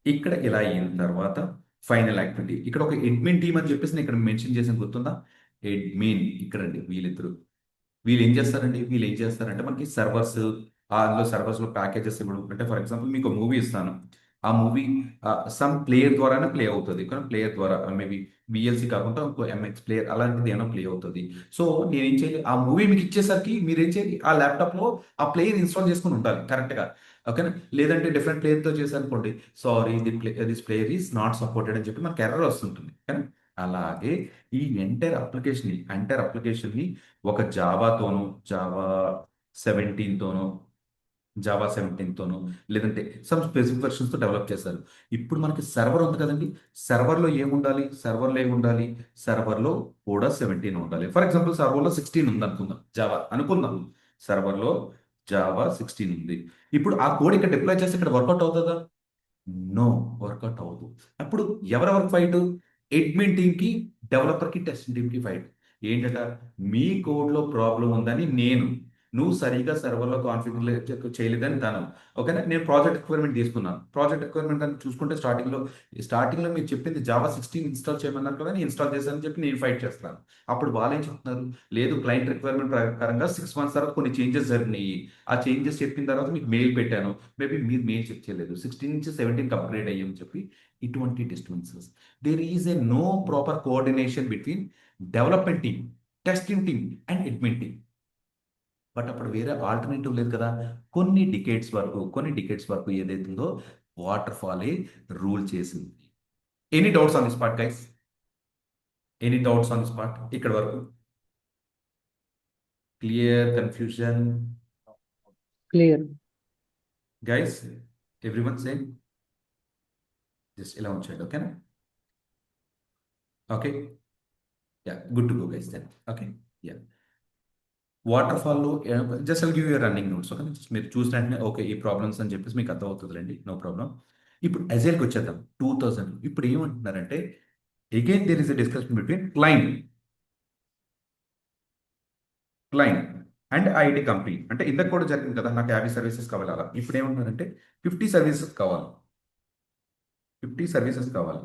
ఇక్కడ ఇలా అయిన తర్వాత ఫైనల్ యాక్టివిటీ, ఇక్కడ ఒక అడ్మిన్ టీమ్ అని చెప్పేసి నేను ఇక్కడ మెన్షన్ చేసిన గుర్తుందా, అడ్మిన్ ఇక్కడండి వీళ్ళిద్దరు. వీళ్ళు ఏం చేస్తారంటే మనకి సర్వర్స్, అందులో సర్వర్స్లో ప్యాకేజెస్ ఇవ్వడం. అంటే ఫర్ ఎగ్జాంపుల్ మీకు మూవీ ఇస్తాను, ఆ మూవీ సమ్ ప్లేయర్ ద్వారానే ప్లే అవుతుంది, కానీ ప్లేయర్ ద్వారా మేబీ విఎల్సి కాకుండా ఇంకో ఎంఎక్స్ ప్లేయర్ అలాంటిది ఏమైనా ప్లే అవుతుంది. సో నేనేం చేయాలి, ఆ మూవీ మీకు ఇచ్చేసరికి మీరేం చేయాలి, ఆ ల్యాప్టాప్లో ఆ ప్లేయర్ ఇన్స్టాల్ చేసుకుని ఉండాలి కరెక్ట్గా, ఓకేనా. లేదంటే డిఫరెంట్ ప్లేయర్తో చేశారనుకోండి, sorry this player is not supported అని చెప్పి మనకి ఎర్రర్ వస్తుంటుంది. కానీ అలాగే ఈ ఎంటైర్ అప్లికేషన్ని ఒక సెవెంటీన్తోనో జావా 17తోనో లేదంటే సమ్ స్పెసిఫిక్ వెర్షన్స్తో డెవలప్ చేశారు. ఇప్పుడు మనకి సర్వర్ ఉంది కదండి, సర్వర్లో కూడా 17 ఉండాలి. ఫర్ ఎగ్జాంపుల్ సర్వర్లో 16 ఉంది అనుకుందాం, జావా అనుకుందాం. సర్వర్లో జావా 16 ఉంది. ఇప్పుడు ఆ కోడ్ ఇక్కడ డిప్లాయ్ చేస్తే ఇక్కడ వర్కౌట్ అవుతుందా? నో, వర్కౌట్ అవ్వదు. అప్పుడు ఎవరెవరికి ఫైట్? అడ్మిన్ టీమ్కి, డెవలపర్కి, టెస్టింగ్ టీమ్కి ఫైట్. ఏంటట? మీ కోడ్లో ప్రాబ్లం ఉందని నేను, నువ్వు సరిగా సర్వర్లో కాన్ఫిగర్ చేయలేదని తను. ఓకేనా? నేను ప్రాజెక్ట్ రిక్వైర్మెంట్ తీసుకున్నాను. ప్రాజెక్ట్ రిక్వైర్మెంట్ అని చూసుకుంటే స్టార్టింగ్లో మీరు చెప్పింది జావా 16 ఇన్స్టాల్ చేయమన్నారు కదా, నేను ఇన్స్టాల్ చేశానని చెప్పి నేను ఫైట్ చేస్తాను. అప్పుడు వాళ్ళు ఏం చెప్తున్నారు? లేదు, క్లయింట్ రిక్వైర్మెంట్ ప్రకారంగా 6 months తర్వాత కొన్ని చేంజెస్ జరిగినాయి. ఆ చేంజెస్ చెప్పిన తర్వాత మీకు మెయిల్ పెట్టాను. మేబీ మీరు మెయిల్ చెక్ చేయలేదు, 16 నుంచి 17కి అప్గ్రేడ్ అయ్యామని చెప్పి ఇటువంటి disturbances. There is a no proper coordination between development team, testing team and admin team. But అప్పుడు వేరే ఆల్టర్నేటివ్ లేదు కదా. కొన్ని డికేట్స్ వరకు ఏదైతుందో వాటర్ ఫాల్ రూల్ చేసింది. Any doubts on the spot guys? Any doubts on the spot ఇక్కడ వరకు? Clear? Confusion? Clear. Guys, everyone same? Just ఇలా ఉంచండి, ఓకేనా? Okay, yeah, good to go guys then. Okay, yeah. వాటర్ ఫాల్లో just give you running notes, okay? Just మీరు చూసిన వెంటనే ఓకే ఈ ప్రాబ్లమ్స్ అని చెప్పేసి మీకు అర్థమవుతుందిలేండి, నో ప్రాబ్లం. ఇప్పుడు అజైల్కి వచ్చేద్దాం. 2000 ఇప్పుడు ఏమంటున్నారంటే, again there is a discussion between client and IIT company. అంటే ఇంతకు కూడా జరిగింది కదా, నాకు 50 సర్వీసెస్ కావాలి అలా. ఇప్పుడు ఏమంటున్నారంటే 50 సర్వీసెస్ కావాలి, 50 సర్వీసెస్ కావాలి.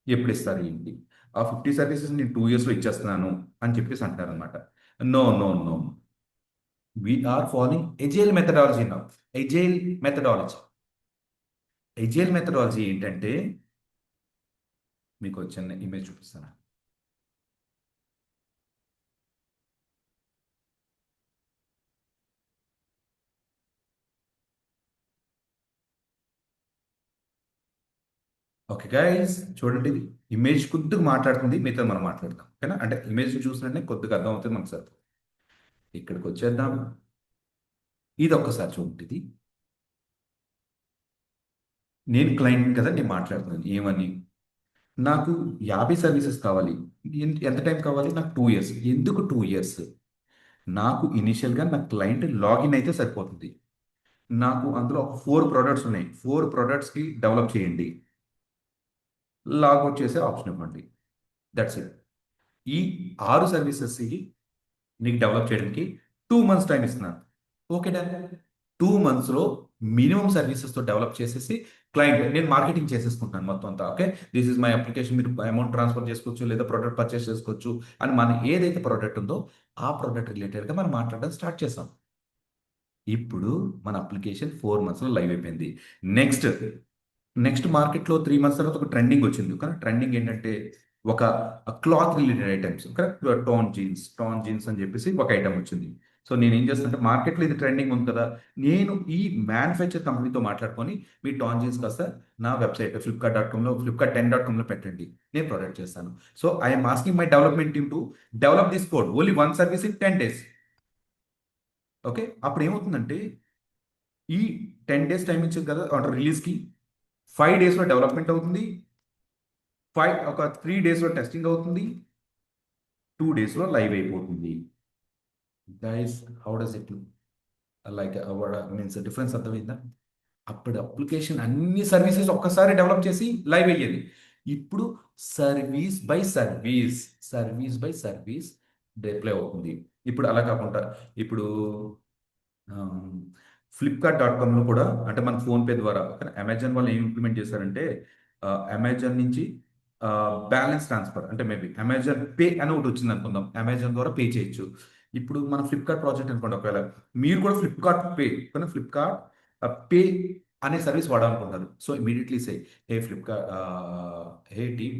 ఎప్పుడు ఇస్తారు ఏంటి? ఆ 50 సర్వీసెస్ నేను 2 yearsలో ఇచ్చేస్తున్నాను అని చెప్పేసి అంటున్నారు అనమాట. No no no, we're following agile methodology now. Agile methodology. Agile methodology ఏంటంటే, మీకు చిన్న ఇమేజ్ చూపిస్తాను. ఓకే గైస్, చూడండి, ఇది ఇమేజ్ కొద్దిగా మాట్లాడుతుంది, మిగతా మనం మాట్లాడతాం, ఓకేనా? అంటే ఇమేజ్ చూసినట్టే కొద్దిగా అర్థం అవుతుంది మనకు సార్. ఇక్కడికి వచ్చేద్దాం. ఇది ఒక్కసారి చూడండి. ఇది నేను క్లయింట్ కదా, నేను మాట్లాడుతున్నాను ఏమని. నాకు 50 సర్వీసెస్ కావాలి. ఎంత టైం కావాలి? నాకు 2 years. ఎందుకు 2 years? నాకు ఇనిషియల్గా నా క్లయింట్ లాగిన్ అయితే సరిపోతుంది. నాకు అందులో ఒక 4 products ఉన్నాయి. 4 productsకి డెవలప్ చేయండి, లాగౌట్ చేసే ఆప్షన్ ఇవ్వండి. That's it. ఈ 6 సర్వీసెస్కి నీకు డెవలప్ చేయడానికి 2 months టైం ఇస్తున్నాను. Okay done. 2 monthsలో మినిమం సర్వీసెస్తో డెవలప్ చేసేసి క్లయింట్ నేను మార్కెటింగ్ చేసేసుకుంటాను మొత్తం అంతా. Okay, this is my application, మీరు అమౌంట్ ట్రాన్స్ఫర్ చేసుకోవచ్చు లేదా ప్రోడక్ట్ పర్చేస్ చేసుకోవచ్చు అని మన ఏదైతే ప్రోడక్ట్ ఉందో ఆ ప్రోడక్ట్ రిలేటెడ్గా మనం మాట్లాడడం స్టార్ట్ చేసాం. ఇప్పుడు మన అప్లికేషన్ 4 monthsలో లైవ్ అయిపోయింది. నెక్స్ట్ నెక్స్ట్ మార్కెట్లో 3 months తర్వాత ఒక ట్రెండింగ్ వచ్చింది. కానీ ట్రెండింగ్ ఏంటంటే ఒక cloth related items, correct? Tone jeans అని చెప్పేసి ఒక ఐటమ్ వచ్చింది. సో నేను ఏం చేస్తానంటే, మార్కెట్లో ఇది ట్రెండింగ్ ఉంది కదా, నేను ఈ మ్యానుఫ్యాక్చర్ కంపెనీతో మాట్లాడుకొని మీ టాన్ జీన్స్ కాస్త నా వెబ్సైట్ ఫ్లిప్కార్ట్10.comలో పెట్టండి, నేను ప్రొడక్ట్ చేస్తాను. So I'm asking my development team to develop this code only 1 service in 10 days. Okay, అప్పుడు ఏమవుతుందంటే ఈ 10 days టైం ఇచ్చింది కదా ఆర్డర్ రిలీజ్కి, 5 daysలో డెవలప్మెంట్ అవుతుంది, ఒక 3 daysలో టెస్టింగ్ అవుతుంది, 2 daysలో లైవ్ అయిపోతుంది. Guys, how does it like means difference అర్థమైందా? అప్పుడు అప్లికేషన్ అన్ని సర్వీసెస్ ఒక్కసారి డెవలప్ చేసి లైవ్ అయ్యేది. ఇప్పుడు సర్వీస్ బై సర్వీస్ డిప్లై అవుతుంది. ఇప్పుడు అలా కాకుండా ఇప్పుడు ఫ్లిప్కార్ట్.comలో కూడా, అంటే మన ఫోన్పే ద్వారా, అమెజాన్ వాళ్ళు ఏం ఇంప్లిమెంట్ చేశారంటే, అమెజాన్ నుంచి బ్యాలెన్స్ ట్రాన్స్ఫర్, అంటే మేబీ అమెజాన్ పే అని ఒకటి వచ్చింది అనుకుందాం, అమెజాన్ ద్వారా పే చేయొచ్చు. ఇప్పుడు మన ఫ్లిప్కార్ట్ ప్రాజెక్ట్ అనుకోండి, ఒకవేళ మీరు కూడా ఫ్లిప్కార్ట్ పే అనే సర్వీస్ వాడాలనుకుంటారు. So immediately say, hey team,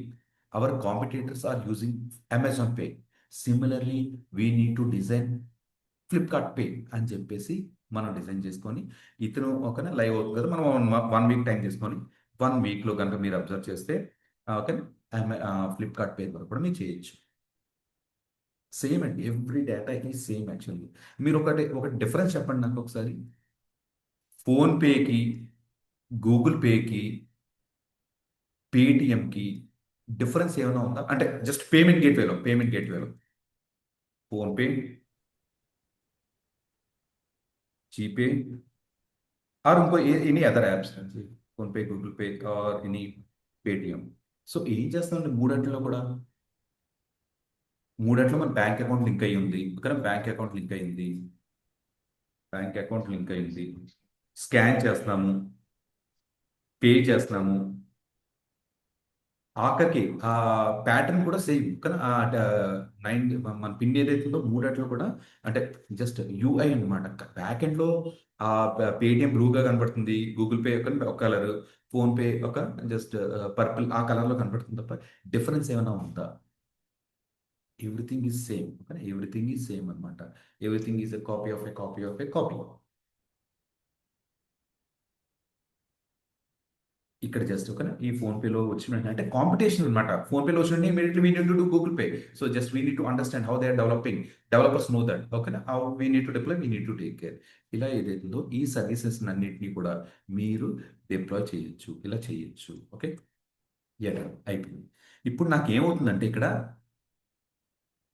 our competitors are using Amazon Pay, similarly we need to design Flipkart Pay అని చెప్పేసి మనం డిజైన్ చేసుకొని, ఇతను ఒక లైవ్ అవుతుంది కదా, మనం 1 week టైం చేసుకొని 1 weekలో కనుక మీరు అబ్జర్వ్ చేస్తే ఓకే, ఫ్లిప్కార్ట్ పే ద్వారా కూడా మీరు చేయొచ్చు. సేమ్ అండి, ఎవ్రీ డేటా ఈ సేమ్ యాక్చువల్లీ. మీరు ఒక డిఫరెన్స్ చెప్పండి నాకు ఒకసారి. ఫోన్పేకి, గూగుల్ పేకి, పేటిఎంకి డిఫరెన్స్ ఏమైనా ఉందా? అంటే జస్ట్ పేమెంట్ గేట్వేలో. ఫోన్పే జీపే ఆర్ ఇంకో any other apps PhonePe, Google Pay or any Paytm. So ఏం చేస్తామంటే మూడట్లో మన బ్యాంక్ అకౌంట్ లింక్ అయ్యి ఉంది. ఇక్కడ బ్యాంక్ అకౌంట్ లింక్ అయ్యింది, స్కాన్ చేస్తున్నాము, పే చేస్తున్నాము. ఆఖరికి ఆ ప్యాటర్న్ కూడా సేమ్ కానీ ఆ నైన్ మన పిన్ ఏదైతే ఉందో మూడట్లో కూడా అంటే జస్ట్ యూఐ అనమాట. బ్యాక్ ఎండ్ లో ఆ పేటిఎం బ్లూగా కనబడుతుంది, గూగుల్ పే ఒక కలర్, ఫోన్ పే ఒక జస్ట్ పర్పుల్ ఆ కలర్ లో కనబడుతుంది తప్ప డిఫరెన్స్ ఏమైనా ఉందా? Everything is same. Okay, everything is same అనమాట. Everything is a copy of a copy of a copy. ఇక్కడ జస్ట్ ఒక ఈ ఫోన్ పేలో వచ్చిన వెంటనే అంటే కాంపిటీషన్ అనమాట. ఫోన్ పేలో వచ్చిన immediately we need to do Google Pay. So just we need to understand how they are developing. Developers know that. ఓకేనా, how we need to deploy, we need to take care. ఇలా ఏదైతుందో ఈ services అన్నింటినీ కూడా మీరు deploy చేయొచ్చు, ఇలా చేయొచ్చు. ఓకే, ఎట అయిపోయింది. ఇప్పుడు నాకు ఏమవుతుందంటే ఇక్కడ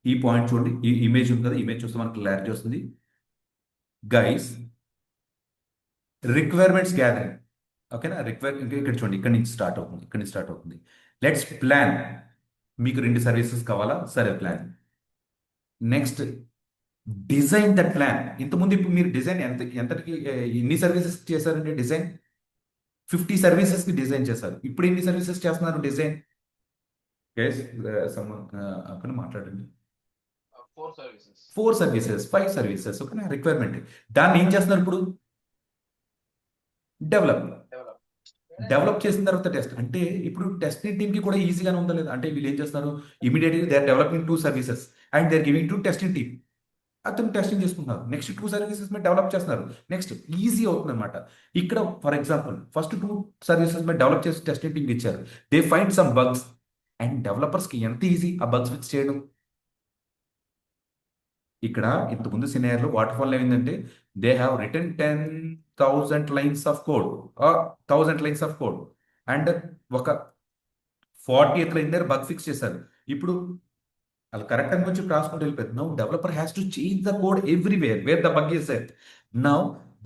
ఈ పాయింట్ చూడండి, ఈ ఇమేజ్ ఉంది కదా, ఇమేజ్ చూస్తే మనకు క్లారిటీ వస్తుంది. Guys, requirements gathering. ఓకేనా, ఇక్కడ చూడండి, ఇక్కడ నుంచి స్టార్ట్ అవుతుంది. Let's plan. మీకు 2 సర్వీసెస్ కావాలా? సరే, plan. Next, design that plan. ఇంతకుముందు ఇప్పుడు మీరు డిజైన్ ఎంతకి ఎన్ని సర్వీసెస్ చేశారండి? డిజైన్ 50 సర్వీసెస్ కి డిజైన్ చేశారు. ఇప్పుడు ఎన్ని సర్వీసెస్ చేస్తున్నారు డిజైన్? గైస్, అక్కడ మాట్లాడండి. 4 సర్వీసెస్, 5 సర్వీసెస్. ఓకేనా, రిక్వైర్మెంట్. దాన్ని ఏం చేస్తున్నారు ఇప్పుడు? డెవలప్. డెవలప్ చేసిన తర్వాత టెస్ట్. అంటే ఇప్పుడు టెస్టింగ్ టీమ్ కి కూడా ఈజీగానే ఉందా లేదా? అంటే వీళ్ళు ఏం చేస్తున్నారు, immediately they are developing 2 services and they are giving to testing team. అతను టెస్టింగ్ చేసుకుంటున్నారు. నెక్స్ట్ 2 సర్వీసెస్ మీద డెవలప్ చేస్తున్నారు. నెక్స్ట్ ఈజీ అవుతుంది అనమాట. ఇక్కడ ఫర్ ఎగ్జాంపుల్ ఫస్ట్ 2 సర్వీసెస్ మీద డెవలప్ చేసి టెస్టింగ్ టీమ్ ఇచ్చారు. They find some bugs and developers కి ఎంత ఈజీ ఆ బగ్స్ ఫిక్స్ చేయడం. ఇక్కడ ఇంతకుముందు సినారియోలో వాటర్ ఫాల్ ఏమైందంటే they have written 10,000 lines of code, 1000 lines of code and ఒక 40th లైన్ దగ్గర బగ్ ఫిక్స్ చేశారు. ఇప్పుడు వాళ్ళు కరెక్ట్ అని కొంచెం రాసుకుంటూ వెళ్ళిపోయారు. Now developer has to change the code everywhere where the bug is set. Now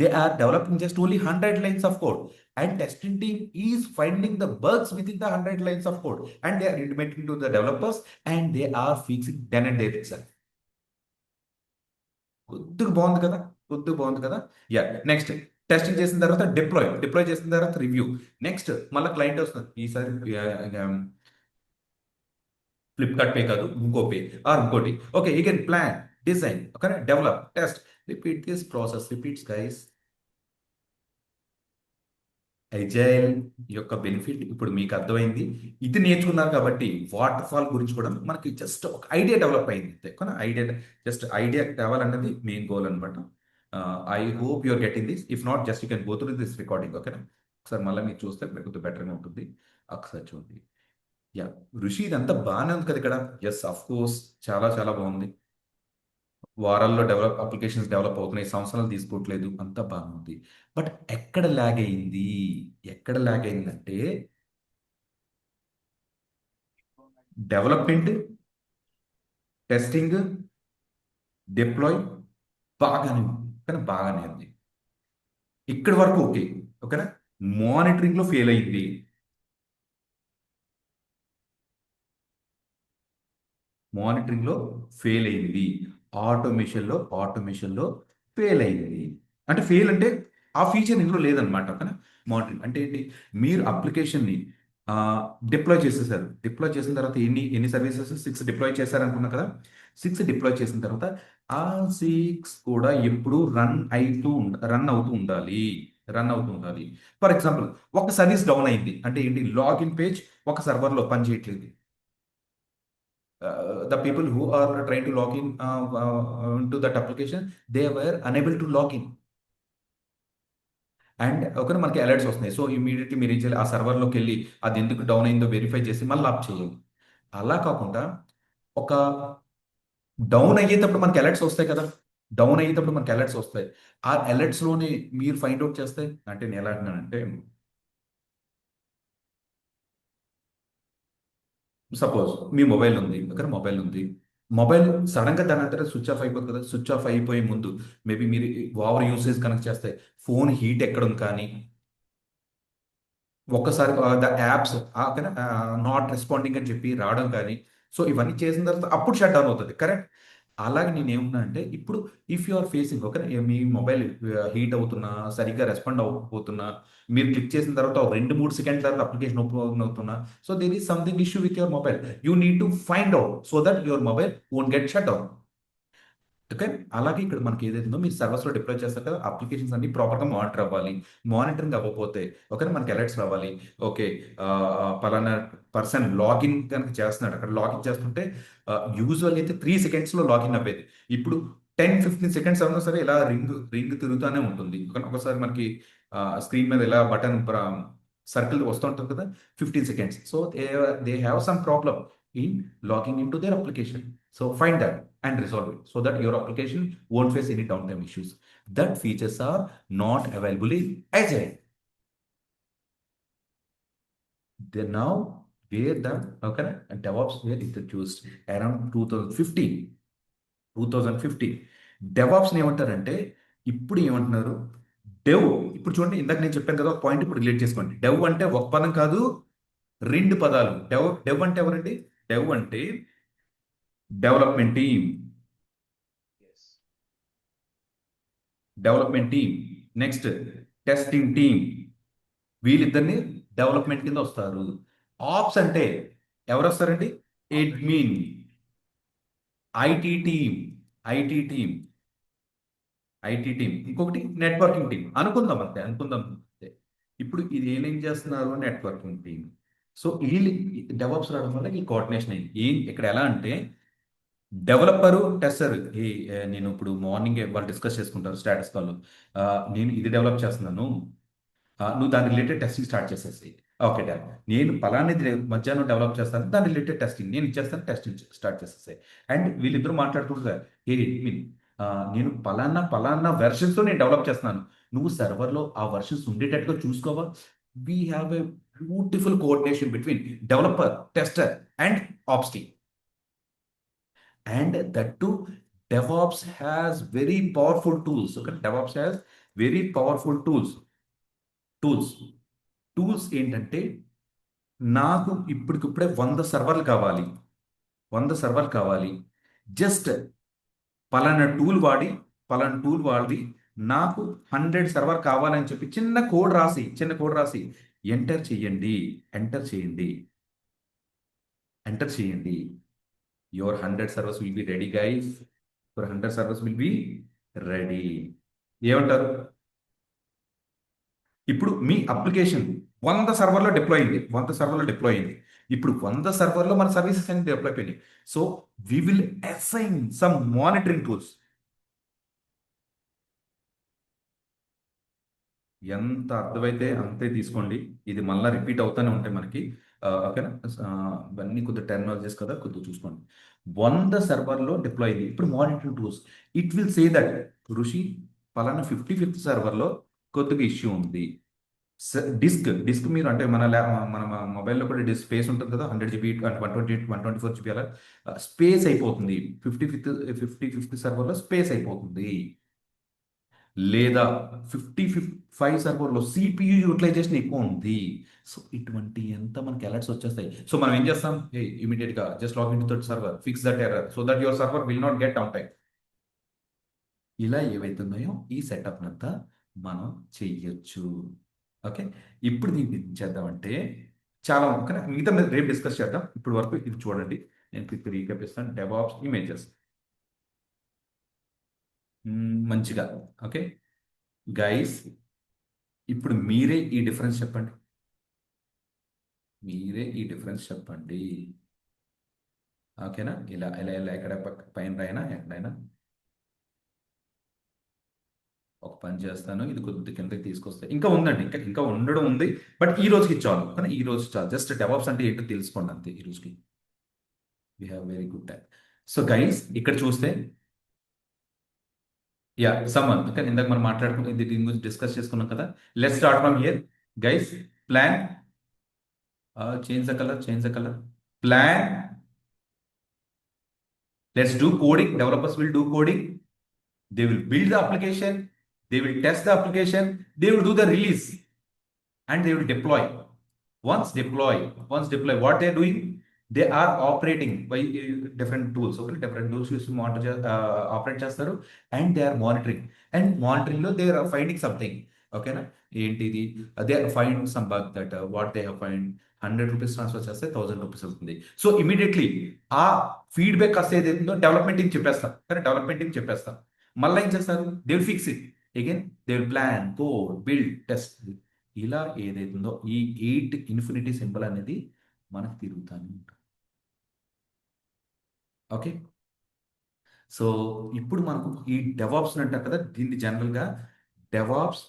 they are developing just only 100 lines of code and testing team is finding the bugs with in the 100 lines of code and they are intimating to the developers and they are fixing then and there itself. కొద్దిగా బాగుంది కదా, yeah. Next, testing చేసిన తర్వాత deploy చేసిన తర్వాత review. Next మళ్ళీ client వస్తుంది. ఈసారి ఫ్లిప్కార్ట్ పే కాదు, ఇంకో పే ఆర్ ఇంకోటి. Okay, you can plan, design, okay, develop, test, repeat this process, repeats guys. Agile యొక్క బెనిఫిట్ ఇప్పుడు మీకు అర్థమైంది. ఇది నేర్చుకున్నారు కాబట్టి వాటర్ ఫాల్ గురించి కూడా మనకి జస్ట్ ఒక ఐడియా డెవలప్ అయింది. ఐడియా కావాలన్నది మెయిన్ గోల్ అనమాట. I hope you're getting this. If not, just you can go through this recording. ఓకేనా, ఒకసారి మళ్ళీ మీరు చూస్తే కొద్దిగా బెటర్గా ఉంటుంది. ఒకసారి చూడండి. యా, ఋషి ఇదంతా బాగానే ఉంది కదా ఇక్కడ. ఎస్, అఫ్ కోర్స్, చాలా చాలా బాగుంది. వారాల్లో అప్లికేషన్స్ డెవలప్ అవుతున్నాయి, సంవత్సరాలు తీసుకోవట్లేదు, అంతా బాగుంది. బట్ ఎక్కడ లాగ్ అయిందంటే డెవలప్మెంట్, టెస్టింగ్, డిప్లాయ్ బాగానే ఉంది. ఇక్కడి వరకు ఓకే. ఓకేనా, మానిటరింగ్ లో ఫెయిల్ అయింది. మానిటరింగ్లో ఫెయిల్ అయింది. ఆటోమేషన్లో ఫెయిల్ అయింది. అంటే ఫెయిల్ అంటే ఆ ఫీచర్ ఇందులో లేదనమాట. ఓకేనా, మానిటరింగ్ అంటే ఏంటి? మీరు అప్లికేషన్ని డిప్లాయ్ చేసేసారు. డిప్లాయ్ చేసిన తర్వాత ఎన్ని సర్వీసెస్? 6 డిప్లాయ్ చేశారనుకున్నా కదా. 6 డిప్లాయ్ చేసిన తర్వాత ఆ 6 కూడా ఎప్పుడు రన్ అవుతూ ఉండాలి. ఫర్ ఎగ్జాంపుల్, ఒక సర్వీస్ డౌన్ అయింది అంటే ఏంటి? లాగిన్ పేజ్ ఒక సర్వర్లో పనిచేయట్లేదు. The people who are trying to log in into that application, they were unable to log in. And ఒక మనకి అలర్ట్స్ వస్తున్నాయి. సో ఇమీడియట్లీ మీరు ఏం చేయాలి? ఆ సర్వర్లోకి వెళ్ళి అది ఎందుకు డౌన్ అయిందో వెరిఫై చేసి మళ్ళీ ఆప్ చేయాలి. అలా కాకుండా ఒక డౌన్ అయ్యేటప్పుడు మనకి అలర్ట్స్ వస్తాయి కదా. ఆ అలర్ట్స్లోనే మీరు ఫైండ్ అవుట్ చేస్తే, అంటే నేను ఎలా అంటున్నానంటే, సపోజ్ మీ మొబైల్ ఉంది, మొబైల్ ఉంది. మొబైల్ సడన్ గా దాని అంతా స్విచ్ ఆఫ్ అయిపోతుంది కదా. స్విచ్ ఆఫ్ అయిపోయే ముందు మేబీ మీరు ఓవర్ యూసేజ్ కనెక్ట్ చేస్తే ఫోన్ హీట్ ఎక్కడం కానీ, ఒక్కసారి ద యాప్స్ నాట్ రెస్పాండింగ్ అని చెప్పి రావడం కానీ, సో ఇవన్నీ చేసిన తర్వాత అప్పుడు షట్ డౌన్ అవుతుంది, కరెక్ట్. అలాగే నేను ఏమన్నా అంటే ఇప్పుడు if you are facing okay, మీ మొబైల్ హీట్ అవుతున్నా, సరిగ్గా రెస్పాండ్ అవ్వకపోతున్నా, మీరు క్లిక్ చేసిన తర్వాత ఒక 2-3 సెకండ్ తర్వాత అప్లికేషన్ ఓపెన్ అవుతున్నా, so there is something issue with your mobile. You need to find out so that your mobile won't get shut down. Okay. అలాగే ఇక్కడ మనకి ఏదైతే ఉందో మీరు సర్వర్స్‌లో డిప్లాయ్ చేస్తారు కదా! అప్లికేషన్స్ అన్నీ ప్రాపర్‌గా మానిటర్ అవ్వాలి. మానిటరింగ్ అవ్వకపోతే ఓకేనా, మనకి అలర్ట్స్ రావాలి. ఓకే. పలానా పర్సన్ లాగిన్ గనుక చేస్తున్నాడు. అక్కడ లాగిన్ చేస్తుంటే యూజువల్‌గా అయితే 3 సెకండ్స్‌లో లాగిన్ అవ్వేది. ఇప్పుడు 10, 15 సెకండ్స్ అవునా సరే ఇలా రింగ్ రింగ్ తిరుగుతానే ఉంటుంది. ఒకసారి మనకి స్క్రీన్ మీద ఇలా బటన్ సర్కిల్ వస్తూ ఉంటుంది కదా! 15 seconds. So, they have some problem in logging into their application. So find that and resolve it so that your application won't face any downtime issues. That features are not available in Agile. They now where the okay, DevOps were introduced around 2015. 2015 DevOps ని ఏమంటారంటే ఇప్పుడు ఏమంటున్నారు, dev. ఇప్పుడు చూడండి, ఇందాక నేను చెప్పాను కదా ఒక పాయింట్, ఇప్పుడు రిలేట్ చేసుకోండి. డెవ్ అంటే ఒక పదం కాదు, రెండు పదాలు. డెవ్ డెవ్ అంటే ఎవరండి? డెవ్ అంటే development team. Development team. Next testing team. వీళ్ళిద్దరిని డెవలప్మెంట్ కింద వస్తారు. ఆప్స్ అంటే ఎవరు వస్తారండి? Admin. IT team. IT team. IT team. ఇంకొకటి నెట్వర్కింగ్ టీమ్. అనుకుందాం అంతే, అనుకుందాం అంతే. ఇప్పుడు ఇది ఏం చేస్తున్నారు? Networking team. సో వీళ్ళు డెవలప్స్ రావడం వల్ల ఈ కోఆర్డినేషన్ అయింది. ఇక్కడ ఎలా అంటే డెవలపరు టెస్టర్, నేను ఇప్పుడు మార్నింగ్ వాళ్ళు డిస్కస్ చేసుకుంటారు స్టేటస్ కాల్. నేను ఇది డెవలప్ చేస్తున్నాను, నువ్వు దాని రిలేటెడ్ టెస్టింగ్ స్టార్ట్ చేసేసి. ఓకే డాన్, నేను పలానిది మధ్యాహ్నం డెవలప్ చేస్తాను, దాని రిలేటెడ్ టెస్టింగ్ నేను ఇచ్చేస్తాను, టెస్టింగ్ స్టార్ట్ చేసేసాయి. అండ్ వీళ్ళిద్దరూ మాట్లాడుకుంటారు, ఏ మీన్ నేను పలానా పలానా వెర్షన్స్తో నేను డెవలప్ చేస్తున్నాను, నువ్వు సర్వర్లో ఆ వెర్షన్స్ ఉండేటట్టుగా చూసుకోవా. We have a beautiful coordination between developer, tester and ops team. And that too, DevOps has very powerful tools. Okay, DevOps has very powerful tools. Tools tools ఏంటంటే, నాకు ఇప్పటికిప్పుడే 100 సర్వర్లు కావాలి, 100 సర్వర్లు కావాలి. జస్ట్ పలానా టూల్ వాడి, పలానా టూల్ వాడి నాకు 100 సర్వర్ కావాలని చెప్పి చిన్న కోడ్ రాసి ఎంటర్ చేయండి. ఎంటర్ చేయండి. ఎంటర్ చేయండి. Your 100 servers will be ready guys. Your 100 servers will be ready. ఏమంటారు? ఇప్పుడు మీ అప్లికేషన్ 100 సర్వర్లో డిప్లాయ్ అయింది. 100 సర్వర్లో డిప్లాయ్ అయింది. ఇప్పుడు 100 సర్వర్లో మన సర్వీసెస్ అన్ని డిప్లాయ్ అయిపోయినాయి. So we will assign some monitoring tools. ఎంత అర్థమైతే అంతే తీసుకోండి. ఇది మళ్ళీ రిపీట్ అవుతూనే ఉంటాయి మనకి. ఓకేనా. ఇవన్నీ కొద్ది టెర్మినాలజీస్ కదా, కొద్దిగా చూసుకోండి. 100 సర్వర్లో డిప్లాయ్ అయింది. ఇప్పుడు monitoring tools it will say that ఋషి పలానా 55th సర్వర్లో కొద్దిగా ఇష్యూ ఉంది. డిస్క్ మీరు అంటే మన మొబైల్లో కూడా డిస్క్ స్పేస్ ఉంటుంది కదా, 100 GB 128 124 GB అలా స్పేస్ అయిపోతుంది. 55th సర్వర్లో స్పేస్ అయిపోతుంది. లేదా 55 సర్వర్లో సిపియు యూటిలైజేషన్ ఎక్కువ ఉంది. సో ఇటువంటి ఎంత మనకి అలర్ట్స్ వచ్చేస్తాయి. సో మనం ఏం చేస్తాం? ఇమీడియట్ గా just login to that server, fix that error so that your server will not get down time. ఇలా ఏవైతే ఉన్నాయో ఈ సెటప్ అంతా మనం చెయ్యొచ్చు. ఓకే. ఇప్పుడు దీన్ని ఏం చేద్దామంటే చాలా ఓకేనా, మిగతా మీద రేపు డిస్కస్ చేద్దాం. ఇప్పుడు వరకు ఇది చూడండి. నేను క్విక్ రీక్యాప్ ఇస్తాను. డెవాప్స్ ఇమేజెస్ మంచిగా. ఓకే గైస్, ఇప్పుడు మీరే ఈ డిఫరెన్స్ చెప్పండి. ఓకేనా. ఇలా ఇలా ఇలా ఎక్కడ పైన రాయినా ఎక్కడైనా ఒక పని చేస్తాను. ఇది కొద్ది కిందకి తీసుకొస్తాయి. ఇంకా ఉందండి, ఇంకా ఉండడం ఉంది. బట్ ఈ రోజుకి చాలు, కానీ ఈ రోజు చాలు. జస్ట్ డెవాప్స్ అంటే ఏంటో తెలుసుకోండి అంతే. ఈ రోజుకి we have very good time. So guys ఇక్కడ చూస్తే యా సమ్మన్ ఓకే, ఇందాక మనం మాట్లాడుకున్న దీని గురించి డిస్కస్ చేసుకున్నాం కదా. Let's start from here guys. Plan, change the colour, plan Let's do coding. Developers will do coding. They will build the application. They will test the application. They will do the release and they will deploy. Once deploy, what they're doing, they are operating by different tools. Okay, different tools use to monitor, operate చేస్తారు, and they are monitoring. And monitoring లో they are finding something. ఓకేనా, ఏంటిది, they are find some bug that what they have find. 100 rupees transfer చేస్తే 1000 rupees అవుతుంది. So immediately ఆ feedback వస్తే ఏదైతుందో development team చెప్పేస్తాం, కానీ డెవలప్మెంట్ టీం చెప్పేస్తాం. మళ్ళీ ఏం చేస్తారు, they will fix it again, they will plan, code, build, test. ఇలా ఏదైతుందో ఈ 8 ఇన్ఫినిటీ సింబల్ అనేది మనకు తిరుగుతానే ఉంటుంది. ఓకే, సో ఇప్పుడు మనకు ఈ డెవాప్స్ అంటారు కదా, దీన్ని జనరల్గా డెవాప్స్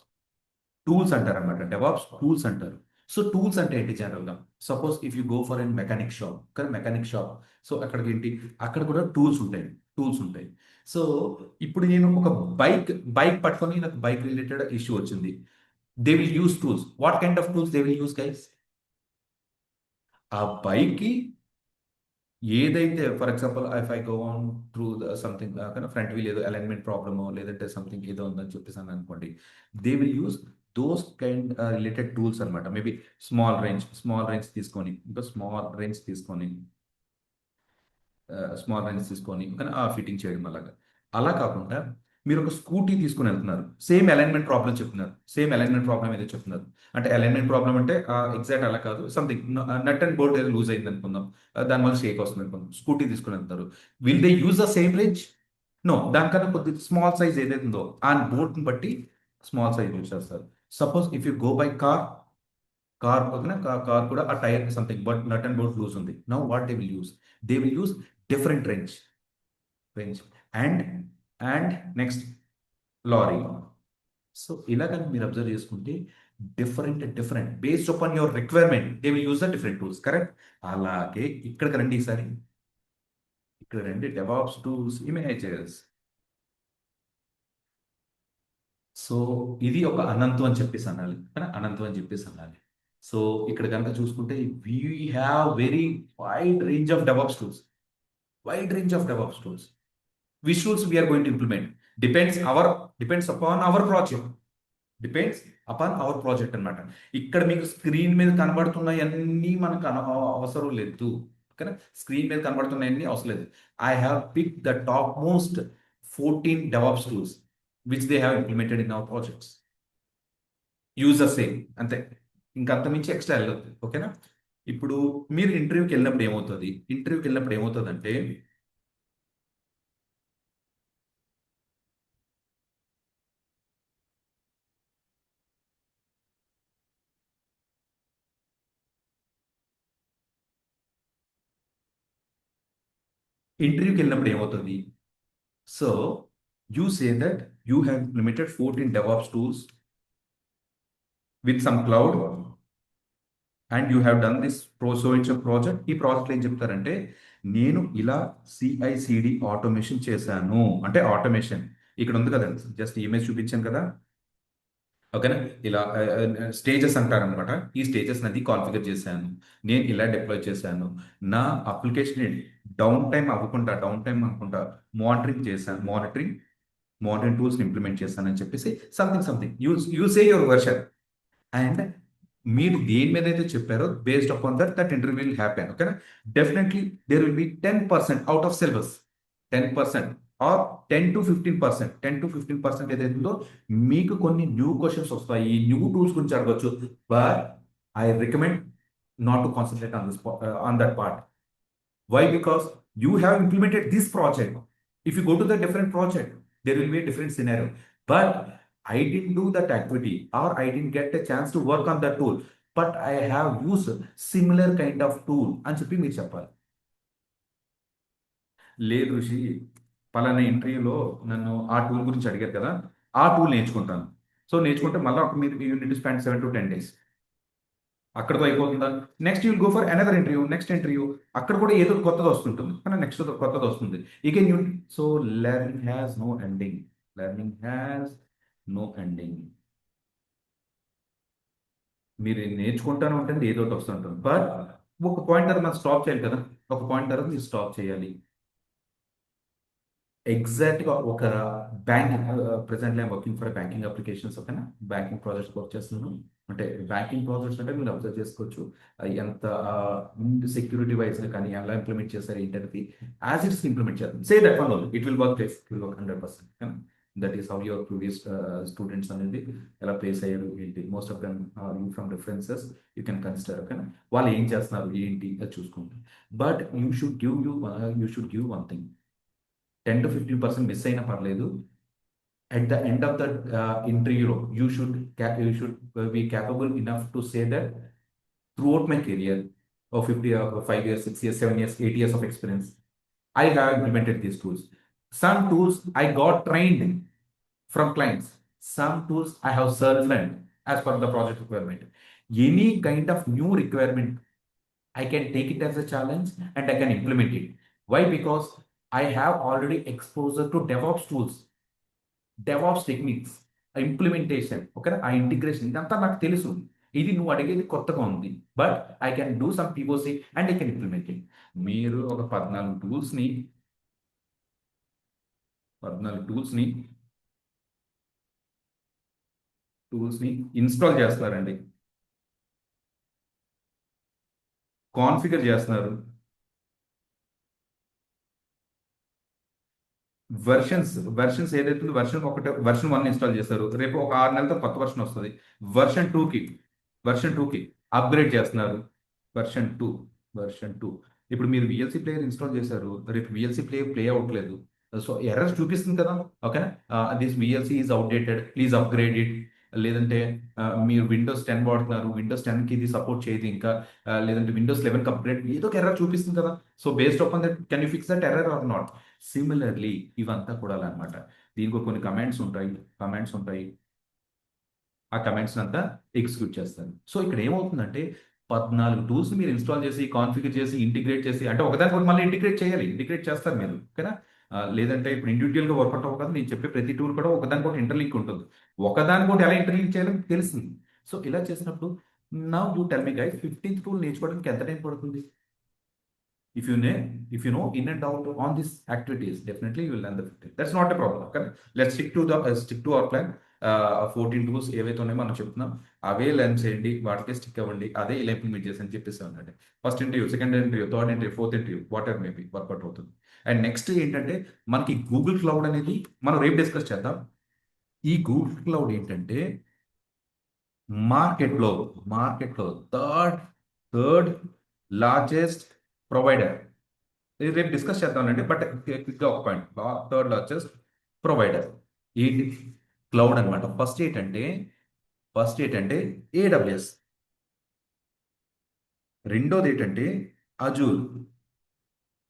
టూల్స్ అంటారు అనమాట. డెవాప్స్ టూల్స్ అంటారు. సో టూల్స్ అంటే ఏంటి జనరల్గా, suppose if you go for an mechanic shop, కదా మెకానిక్ షాప్, సో అక్కడికి ఏంటి, అక్కడ కూడా టూల్స్ ఉంటాయి. సో ఇప్పుడు నేను ఒక బైక్ పట్టుకొని, నాకు బైక్ రిలేటెడ్ ఇష్యూ వచ్చింది. They will use tools. What kind of tools they will use guys? ఆ బైక్కి ఏదైతే, for example if I go on through something front wheel ఏదో అలైన్మెంట్ ప్రాబ్లమో లేదంటే సంథింగ్ ఏదో ఉందని చెప్పేసాను అనుకోండి, they will use those kind related tools అనమాట. మేబీ స్మాల్ రేంజ్ తీసుకొని, ఇంకా స్మాల్ రేంజ్ తీసుకొని కానీ ఆ ఫిట్టింగ్ చేయడం అలాగా. అలా కాకుండా మీరు ఒక స్కూటీ తీసుకుని వెళ్తున్నారు, సేమ్ అలైన్మెంట్ ప్రాబ్లం చెప్తున్నారు, సేమ్ అలైన్మెంట్ ప్రాబ్లం ఏదో చెప్తున్నారు. అంటే అలైన్మెంట్ ప్రాబ్లం అంటే ఎగ్జాక్ట్ అలా కాదు, సంథింగ్ నట్ అండ్ బోల్ట్ ఏదో లూజ్ అయింది అనుకుందాం, దానివల్ల షేక్ వస్తుంది అనుకుందాం. స్కూటీ తీసుకుని వెళ్తారు, will they use the same range? No, దానికన్నా కొద్ది స్మాల్ సైజ్ ఏదైతుందో ఆ బోట్ని బట్టి స్మాల్ సైజ్ యూజ్ చేస్తారు. Suppose if you go by car పక్కన కార్ కూడా ఆ tyre something but nut and bolt loose ఉంది. Now what they will use different range and next lorry. So ఇలాగ మీరు అబ్జర్వ్ చేసుకుంటే different based upon your requirement they will use the different tools. Correct. అలాగే ఇక్కడికి రండి, ఈసారి ఇక్కడ రండి, డెవాప్స్ టూల్స్, ఇమేజెస్. సో ఇది ఒక అనంతం అని చెప్పేసి అనాలి, కానీ అనంతం అని చెప్పేసి అనాలి. సో ఇక్కడ కనుక చూసుకుంటే we have very wide range of DevOps tools. Which tools we are going to implement depends upon our project. అన్నమాట. ఇక్కడ మీకు స్క్రీన్ మీద కనబడుతున్నాయన్నీ మనకు అవసరం లేదు. ఓకేనా, స్క్రీన్ మీద కనబడుతున్నాయన్నీ అవసరం లేదు. I have pick the top most 14 DevOps tools which they have implemented in our projects. Use the same, అంతే, ఇంకంత మించి ఎక్స్ట్రా వెళ్ళదు. ఓకేనా. ఇప్పుడు మీరు ఇంటర్వ్యూకి వెళ్ళినప్పుడు ఏమవుతుందంటే, so you say that you have implemented 14 DevOps tools with some cloud and you have done this project. ఈ ప్రాజెక్ట్లో ఏం చెప్తారంటే, నేను ఇలా CI/CD ఆటోమేషన్ చేశాను. అంటే ఆటోమేషన్ ఇక్కడ ఉంది కదా, జస్ట్ ఇమేజ్ చూపించాను కదా. ఓకేనా, ఇలా స్టేజెస్ అంటారనమాట. ఈ స్టేజెస్ అది కాన్ఫిగర్ చేశాను, నేను ఇలా డిప్లాయ్ చేశాను, నా అప్లికేషన్ డౌన్ టైం అనుకుంటా మానిటరింగ్ టూల్స్ ఇంప్లిమెంట్ చేస్తానని చెప్పేసి something you say your version. And మీరు దేని మీద అయితే చెప్పారో based upon that interview will happen. ఓకేనా, definitely there will be 10% out of syllabus. 10% or 10 to 15% ఏదైతుందో మీకు కొన్ని న్యూ క్వశ్చన్స్ వస్తాయి, న్యూ టూల్స్ గురించి అడగచ్చు. But I recommend not to concentrate on that part. Why? Because you have implemented this project. If you go to the different project, there will be a different scenario. But I didn't do that activity or I didn't get a chance to work on that tool. But I have used similar kind of tool అని చెప్పి మీరు చెప్పాలి. లేదు ఋషి, పలానా ఇంటర్వ్యూలో నన్ను ఆ టూల్ గురించి అడిగారు కదా, ఆ టూల్ నేర్చుకుంటాను. సో నేర్చుకుంటే మళ్ళీ మీరు యూనిట్ స్పెండ్ 7 to 10 days. అక్కడతో అయిపోతుందా? Next you'll go for another interview, next interview, అక్కడ కూడా ఏదో కొత్తది వస్తుంటుంది, కానీ నెక్స్ట్ కొత్తది వస్తుంది. ఇక so learning has no ending. మీరు నేర్చుకుంటానే ఉంటుంది, ఏదో ఒకటి వస్తుంటుంది. బట్ ఒక పాయింట్ తర్వాత మనం స్టాప్ చేయాలి కదా, ఒక పాయింట్ తర్వాత మీరు స్టాప్ చేయాలి. ఎగ్జాక్ట్గా ఒక banking, presently I'm working for banking applications, ఓకేనా. బ్యాంకింగ్ ప్రాజెక్ట్స్ వర్క్ చేస్తున్నాను. అంటే బ్యాంకింగ్ ప్రాజెక్ట్స్ అంటే మీరు అబ్జర్వ్ చేసుకోవచ్చు ఎంత సెక్యూరిటీ వైజ్ కానీ ఎలా ఇంప్లిమెంట్ చేస్తారు ఏంటనేది యాజ్ ఇట్స్ ఇంప్లిమెంట్ చేస్తాం. Say that one it will work, it will work 100%. That is how your previous students అనేది ఎలా ప్లేస్ అయ్యారు ఏంటి, most of them from references you can consider, ఓకేనా. వాళ్ళు ఏం చేస్తున్నారు ఏంటి అది చూసుకోండి. But you should give one thing. 10 to 15% miss అయినా పర్లేదు. At the end of the interview, you should be capable enough to say that throughout my career of 50 5 years, 6 years, 7 years, 8 years of experience, I have implemented these tools. Some tools I got trained from clients. Some tools I have self-learned as per the project requirement. Any kind of new requirement, I can take it as a challenge and I can implement it. Why? Because I have already exposure to DevOps tools, DevOps techniques, implementation, ఓకేనా. ఆ integration ఇదంతా నాకు తెలుసు. ఇది నువ్వు అడిగేది కొత్తగా ఉంది. But I can do some POC and I can implement it. మీరు ఒక 14 టూల్స్ని ఇన్స్టాల్ చేస్తున్నారండి, కాన్ఫిగర్ చేస్తున్నారు. వెర్షన్స్ ఏదైతే వెర్షన్ 1 ఇన్స్టాల్ చేస్తారు, రేపు ఒక 6 నెలలతో కొత్త వెర్షన్ వస్తుంది. వెర్షన్ టూకి అప్గ్రేడ్ చేస్తున్నారు. Version 2 version 2. ఇప్పుడు మీరు విఎల్సి ప్లేయర్ ఇన్స్టాల్ చేశారు, రేపు విఎల్సి ప్లే అవ్వట్లేదు, సో ఎర్రర్స్ చూపిస్తుంది కదా, ఓకేనా. This VLC is outdated, please upgrade it. లేదంటే మీరు విండోస్ 10 వాడుతున్నారు, విండోస్ 10కి ఇది సపోర్ట్ చేయదు ఇంకా, లేదంటే విండోస్ 11కి అప్గ్రేడ్, ఏదో ఒక ఎర్రర్ చూపిస్తుంది కదా. So based on that can you fix that error or not. Similarly ఇవంతా కూడా అనమాట. దీనికి కొన్ని కమాండ్స్ ఉంటాయి. ఆ కమాండ్స్ అంతా ఎగ్జిక్యూట్ చేస్తారు. సో ఇక్కడ ఏమవుతుందంటే 14 టూల్స్ మీరు ఇన్స్టాల్ చేసి, కాన్ఫిగర్ చేసి, ఇంటిగ్రేట్ చేసి, అంటే ఒకదానికి మళ్ళీ ఇంటిగ్రేట్ చేస్తారు మీరు, ఓకేనా. లేదంటే ఇప్పుడు ఇండివిజువల్గా వర్కౌట్ అవ్వదు. నేను చెప్పే ప్రతి టూల్ కూడా ఒకదానికొకటి ఇంటర్లింక్ ఉంటుంది. ఒకదానికొకటి ఎలా ఇంటర్లింక్ చేయాలో మీకు తెలుస్తుంది. సో ఇలా చేసినప్పుడు now you tell me guys, 15th tool నేర్చుకోవడానికి ఎంత టైం పడుతుంది? If you know in and out on these activities, definitely you will learn the 15. That's not a problem. Okay, let's stick to our plan. 14 tools ఏవైతే ఉన్నాయో మనం చెప్తున్నాం, అవే learn చేయండి, వాటికే stick అవ్వండి, అదే ఇలా ఇంప్లిమెంట్ చేసి అని చెప్పేసి అన్నట్టు. First interview, second interview, third interview, fourth interview, whatever maybe workout అవుతుంది. అండ్ నెక్స్ట్ ఏంటంటే మనకి గూగుల్ క్లౌడ్ అనేది మనం రేపు డిస్కస్ చేద్దాం. ఈ గూగుల్ క్లౌడ్ ఏంటంటే మార్కెట్లో థర్డ్ లార్జెస్ట్ ప్రొవైడర్. ఇది రేపు డిస్కస్ చేద్దామండి. బట్ క్విక్గా ఒక పాయింట్, థర్డ్ లార్జెస్ట్ ప్రొవైడర్ ఏంటి? క్లౌడ్ అనమాట. ఫస్ట్ ఏంటంటే ఏడబ్ల్యూఎస్, రెండోది ఏంటంటే అజూర్,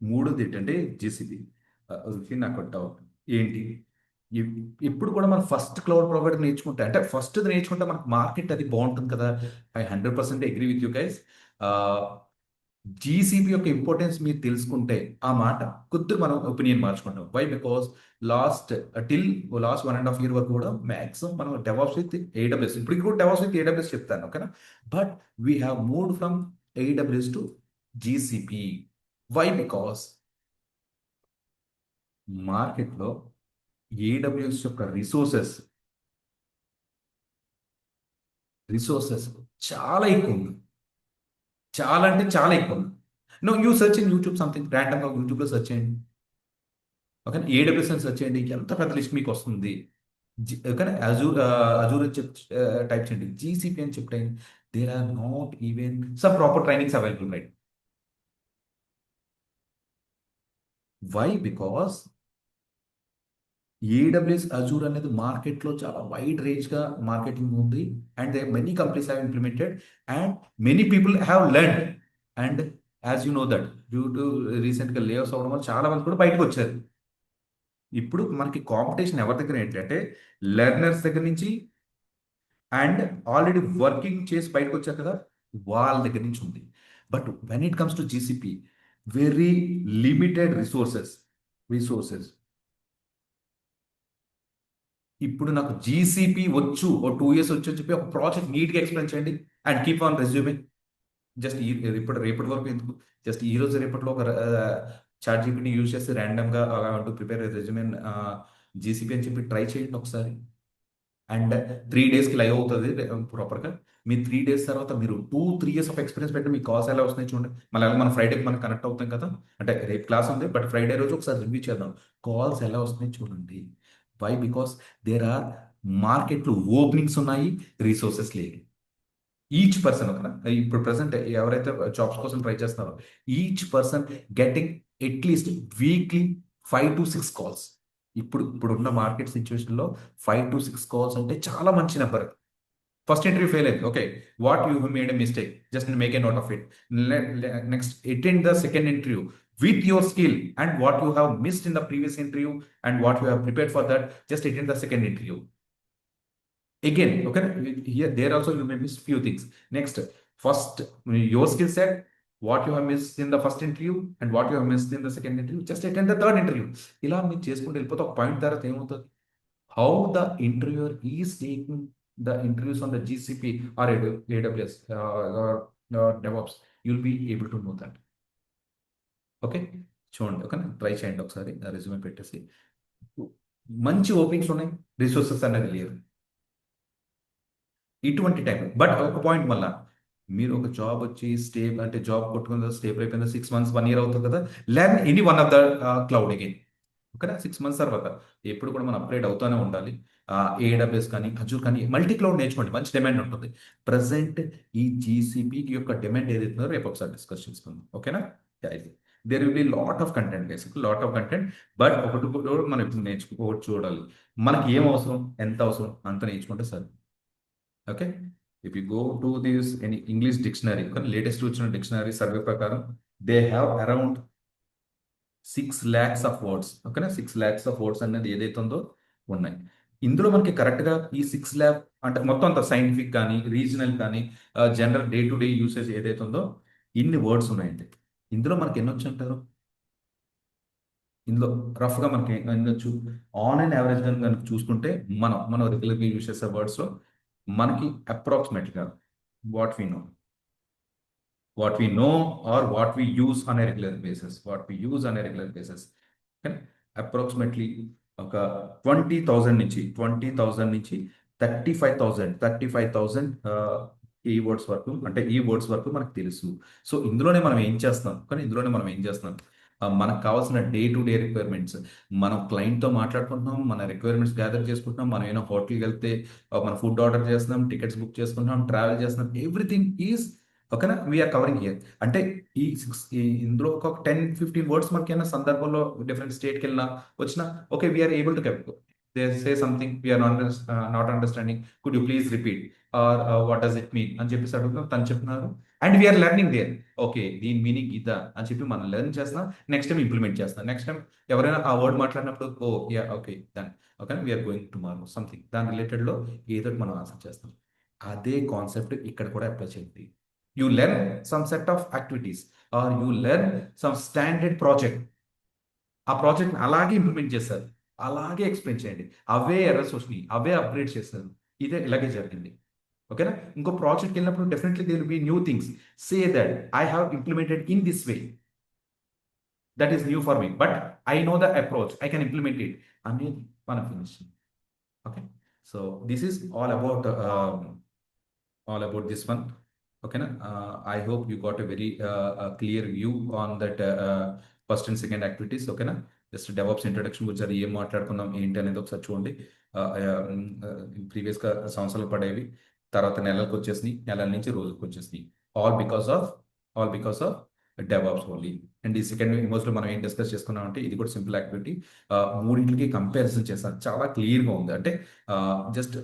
మూడోది ఏంటంటే జీసీబీ. నాకు డౌట్ ఏంటి, ఇప్పుడు కూడా మనం ఫస్ట్ క్లౌడ్ ప్రొవైడర్ నేర్చుకుంటే, అంటే ఫస్ట్ నేర్చుకుంటే మనకు మార్కెట్ అది బాగుంటుంది కదా. I 100% agree with you guys. GCB యొక్క ఇంపార్టెన్స్ మీరు తెలుసుకుంటే ఆ మాట కొద్దిగా మనం ఒపీనియన్ మార్చుకుంటాం. వై? బికాస్ లాస్ట్ 1.5 year వరకు కూడా మ్యాక్సిమం మనం డెవాప్స్ విత్ ఏడబ్ల్యూఎస్, ఇప్పుడు కూడా డెవాప్స్ విత్ ఏడబ్ల్యూఎస్ చెప్తాను, ఓకేనా. But we have moved from AWS to GCP. Why? Because మార్కెట్లో ఏడబ్ల్యూఎస్ యొక్క రిసోర్సెస్ చాలా ఎక్కువ ఉంది. చాలా అంటే చాలా ఎక్కువ. No, you search in YouTube something ర్యాండమ్గా యూట్యూబ్లో సెర్చ్ చేయండి, ఓకే. ఏడబ్ల్యూఎస్ అని సెర్చ్ చేయండి, ఎంత పెద్ద లిస్ట్ మీకు వస్తుంది. ఓకేనా. అజూర్ టైప్ చేయండి, జీసీపీ అని చెప్తే there are not even some proper trainings available, right? Why? Because AWS Azure అనేది మార్కెట్లో చాలా వైడ్ రేంజ్గా మార్కెటింగ్ ఉంది. And many companies have implemented and many people have learn. And as you know that due to రీసెంట్గా layoffs అవ్వడం వల్ల చాలా మంది కూడా బయటకు వచ్చారు. ఇప్పుడు మనకి కాంపిటీషన్ ఎవరి దగ్గర ఏంటంటే లెర్నర్స్ దగ్గర నుంచి అండ్ ఆల్రెడీ వర్కింగ్ చేసి బయటకు వచ్చారు కదా, వాళ్ళ దగ్గర నుంచి ఉంది. But when it comes to GCP, very limited resources. ఇప్పుడు నాకు జీసీపీ వచ్చు, ఓ 2 years వచ్చు అని చెప్పి ఒక ప్రాజెక్ట్ నీట్గా ఎక్స్ప్లెయిన్ చేయండి and keep on resuming. Just రేపటి వరకు ఎందుకు, జస్ట్ ఈ రోజు రేపట్లో ఒక చాట్ జీపీటీ యూజ్ చేసి ర్యాండమ్గా టు ప్రిపేర్ రెజ్యూమెన్ జీసీపీ అని చెప్పి ట్రై చేయండి ఒకసారి. అండ్ 3 డేస్కి లైవ్ అవుతుంది ప్రాపర్గా. మీ 3 డేస్ తర్వాత మీరు 2-3 ఇయర్స్ ఆఫ్ ఎక్స్పీరియన్స్ పెట్టి మీ కాల్స్ ఎలా వస్తున్నాయి చూడండి. మళ్ళీ అలాగే మన ఫ్రైడేకి మనం కనెక్ట్ అవుతాం కదా, అంటే రేపు క్లాస్ ఉంది బట్ ఫ్రైడే రోజు ఒకసారి రివ్యూ చేద్దాం. కాల్స్ ఎలా వస్తున్నాయి చూడండి. వై? బికాస్ దేర్ ఆర్ మార్కెట్లో ఓపెనింగ్స్ ఉన్నాయి, రిసోర్సెస్ లేవు. ఈచ్ పర్సన్ ఒక ఇప్పుడు ప్రెసెంట్ ఎవరైతే జాబ్స్ కోసం ట్రై చేస్తున్నారో each person getting at least weekly 5 to 6 calls. ఇప్పుడున్న మార్కెట్ సిచ్యువేషన్లో 5 to 6 కాల్స్ అంటే చాలా మంచి నెంబర్. ఫస్ట్ ఇంటర్వ్యూ ఫెయిల్ అయింది, okay, what you made a mistake, just make a note of it. Next attend the second interview with your skill and what you have missed in the previous interview and what you have prepared for that, just attend the second interview. Again, okay, here there also you may miss few things. Next, first your skill set, what you have missed in the first interview and what you have missed in the second interview, just attend the third interview. ఇలా మీరు చేసుకుంటూ వెళ్ళిపోతే ఒక point తర్వాత ఏమవుతుంది, how the interviewer is taking the interviews on the GCP or AWS DevOps, you'll be able to know that. Okay, చూడండి, okay, try చేయండి ఒకసారి రెజ్యూమే పెట్టేసి. మంచి ఓపెనింగ్స్ ఉన్నాయి, రిసోర్సెస్ అనేది లేవు ఇటువంటి టైం. బట్ ఒక పాయింట్ మళ్ళా, మీరు ఒక జాబ్ వచ్చి అంటే జాబ్ కొట్టుకున్న స్టేబుల్ అయిపోయింది 6 months 1 year అవుతుంది కదా, learn any one of the cloud again. ఓకేనా, 6 months తర్వాత ఎప్పుడు కూడా మనం అప్గ్రేడ్ అవుతూనే ఉండాలి. ఏడబ్ల్యూఎస్ కానీ అజూర్ కానీ మల్టీ క్లౌడ్ నేర్చుకోండి, మంచి డిమాండ్ ఉంటుంది. ప్రజెంట్ ఈ జీసీపీ యొక్క డిమాండ్ ఏదైతుందో రేపు ఒకసారి డిస్కస్ చేసుకుందాం. ఓకేనా, there will be lot of content, basic lot of content. But ఒకటి కూడా మనం ఇప్పుడు నేర్చుకోవచ్చు, చూడాలి మనకి ఏం అవసరం, ఎంత అవసరం అంత నేర్చుకుంటే సరే. Okay, if you go to this any English dictionary, కానీ లేటెస్ట్ వచ్చిన డిక్షనరీ సర్వే ప్రకారం they have around 6 lakhs of words. ఓకేనా, 6 lakhs ఆఫ్ వర్డ్స్ అనేది ఏదైతే ఉందో ఉన్నాయి. ఇందులో మనకి కరెక్ట్గా ఈ 6 lakh అంటే మొత్తం అంత సైంటిఫిక్ కానీ రీజనల్ కానీ general day to day usage ఏదైతే ఉందో ఇన్ని వర్డ్స్ ఉన్నాయండి. ఇందులో మనకి ఎన్ని వచ్చి అంటారు, ఇందులో రఫ్గా మనకి ఎన్ని వచ్చు, ఆన్ అండ్ యావరేజ్ కనుక చూసుకుంటే మనం రెగ్యులర్గా యూజ్ చేసే వర్డ్స్లో మనకి అప్రాక్సిమేట్గా what we know, or what we use on a regular basis, okay, approximately ఒక 20,000 నుంచి 35,000 ఈ వర్డ్స్ వరకు, అంటే ఈ వర్డ్స్ వరకు మనకు తెలుసు. సో ఇందులోనే మనం ఏం చేస్తాం, మనకు కావాల్సిన డే టు డే రిక్వైర్మెంట్స్, మనం క్లయింట్తో మాట్లాడుకుంటున్నాం, మన రిక్వైర్మెంట్స్ గ్యాదర్ చేసుకుంటున్నాం, మనం ఏమైనా హోటల్కి వెళ్తే మన ఫుడ్ ఆర్డర్ చేస్తున్నాం, టికెట్స్ బుక్ చేసుకుంటున్నాం, ట్రావెల్ చేస్తున్నాం, ఎవ్రీథింగ్ ఈజ్ ఓకేనా, వీఆర్ కవరింగ్ హియర్. అంటే ఇందులో ఒక 10-15 వర్డ్స్ మనకి ఏమైనా సందర్భంలో డిఫరెంట్ స్టేట్కి వెళ్ళినా వచ్చినా, okay, we're able to keep, they say something we're not understanding, could you please repeat or what does it mean అని చెప్పేసి అడుగుతాం, తను చెప్తున్నారు and we're learning there. Okay, దీని మీనింగ్ ఇదా అని చెప్పి మనం లెర్న్ చేస్తాం, నెక్స్ట్ టైం ఇంప్లిమెంట్ చేస్తాం. నెక్స్ట్ టైం ఎవరైనా ఆ వర్డ్ మాట్లాడినప్పుడు ఓ యా ఓకే దాని okay we're going tomorrow something, దాని రిలేటెడ్లో ఏదో మనం ఆన్సర్ చేస్తాం. అదే కాన్సెప్ట్ ఇక్కడ కూడా అప్లై చేయండి. You learn some set of activities or you learn some standard project. ఆ ప్రాజెక్ట్ అలాగే ఇంప్లిమెంట్ చేస్తారు, అలాగే ఎక్స్ప్లెయిన్ చేయండి. అవే ఎర్రర్స్ వచ్చినాయి, అవే అప్గ్రేడ్ చేస్తారు, ఇలాగే జరిగింది. ఓకేనా, ఇంకో ప్రాజెక్ట్కి వెళ్ళినప్పుడు definitely they will be new things. Say that I have implemented in this way, that is new for me, but I know the approach, I can implement it అనేది మనం finish. Okay, so this is all about this one. ఓకేనా, I hope you got a very clear view on that first and second activities. ఓకేనా, just DevOps introduction గురించి అది ఏం మాట్లాడుకుందాం ఏంటి అనేది ఒకసారి చూడండి. ప్రీవియస్గా సంవత్సరాలు పడేవి, తర్వాత నెలలకు వచ్చేసినాయి, నెలల నుంచి రోజులకు వచ్చేసినాయి, all because of DevOps only. And ఈ సెకండ్ ఇమోజ్లో మనం ఏం డిస్కస్ చేసుకున్నాం అంటే ఇది కూడా సింపుల్ యాక్టివిటీ, మూడింటికి కంపారిజన్ చేస్తాను, చాలా క్లియర్గా ఉంది. అంటే just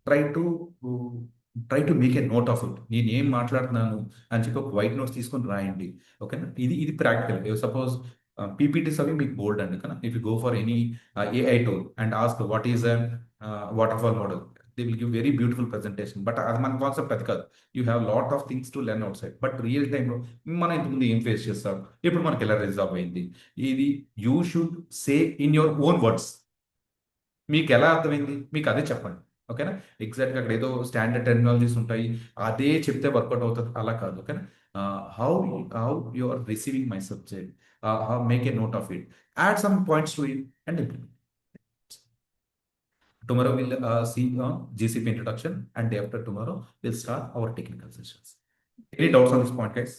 try to make a note of it, నేను ఏం మాట్లాడుతున్నాను అని చెప్పి ఒక వైట్ నోట్స్ తీసుకొని రాయండి. ఓకేనా, ఇది ప్రాక్టికల్. సపోజ్ పీపీటీస్ అవి మీకు బోల్డ్ అండి కదా, if you go for any AI tool and ask what is a water fall model, they will give very beautiful presentation. But అది మన కాన్సెప్ట్ అది కాదు. You have lot of things to learn out side. But real టైంలో మనం ఇంతకుముందు ఏం face చేస్తాం, ఇప్పుడు మనకి ఎలా రిజాల్వ్ అయింది, ఇది you should say in your own words. మీకు ఎలా అర్థమైంది, మీకు అదే చెప్పండి. ఓకేనా, ఎగ్జాక్ట్గా అక్కడ ఏదో స్టాండర్డ్ టెక్నాలజీస్ ఉంటాయి, అదే చెప్తే వర్కౌట్ అవుతుంది, అలా కాదు. ఓకేనా, how you are receiving my subject, make a note of it, add some points to it, and implement. Tomorrow we'll see on GCP introduction, and day after tomorrow we'll start our technical sessions. Any doubts on this point, guys?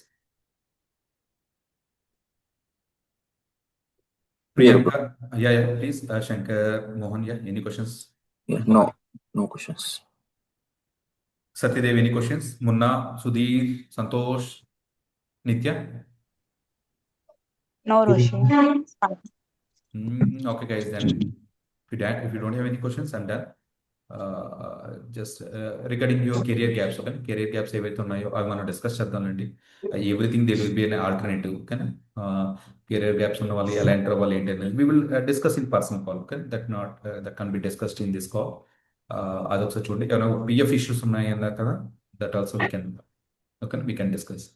Clear, Priyanka, yeah, please, Shankar, Mohan, yeah, any questions? Yeah, no questions. Satyadev, any questions? Munna, Sudhir, Santosh, Nitya? No, Roshi. Okay, guys, then if you don't have any questions, I'm done. Just regarding your career gaps, okay? Career gaps ఏవైతే ఉన్నాయో అవి మనం discuss చేద్దామండి. Everything they will be an alternative, okay? Career gaps ఉన్న వాళ్ళు ఎలా enter అవ్వాలి ఏంటి అనేది we will discuss in personal call, okay? That can be discussed in this call. అదొకసారి చూడండి. ఏమైనా పిఎఫ్ ఇష్యూస్ ఉన్నాయి అన్నారు కదా, that also we can, okay, we can discuss.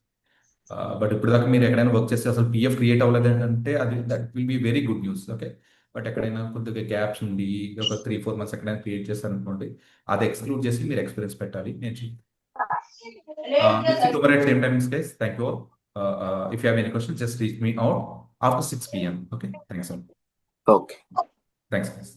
But ఇప్పుడు దాకా మీరు ఎక్కడైనా వర్క్ చేస్తే అసలు పిఎఫ్ క్రియేట్ అవ్వలేదు అంటే అది that will be very good news, okay? But ఎక్కడైనా కొద్దిగా గ్యాప్స్ ఉండి ఒక 3-4 months ఎక్కడైనా క్రియేట్ చేస్తారు అనుకోండి, అది ఎక్స్క్లూడ్ చేసి మీరు ఎక్స్పీరియన్స్ పెట్టాలి. నేను tomorrow at same time, guys. Thank you all. If you have any questions, just reach me out after 6 p.m. Okay, thanks all. Okay. Thanks, guys.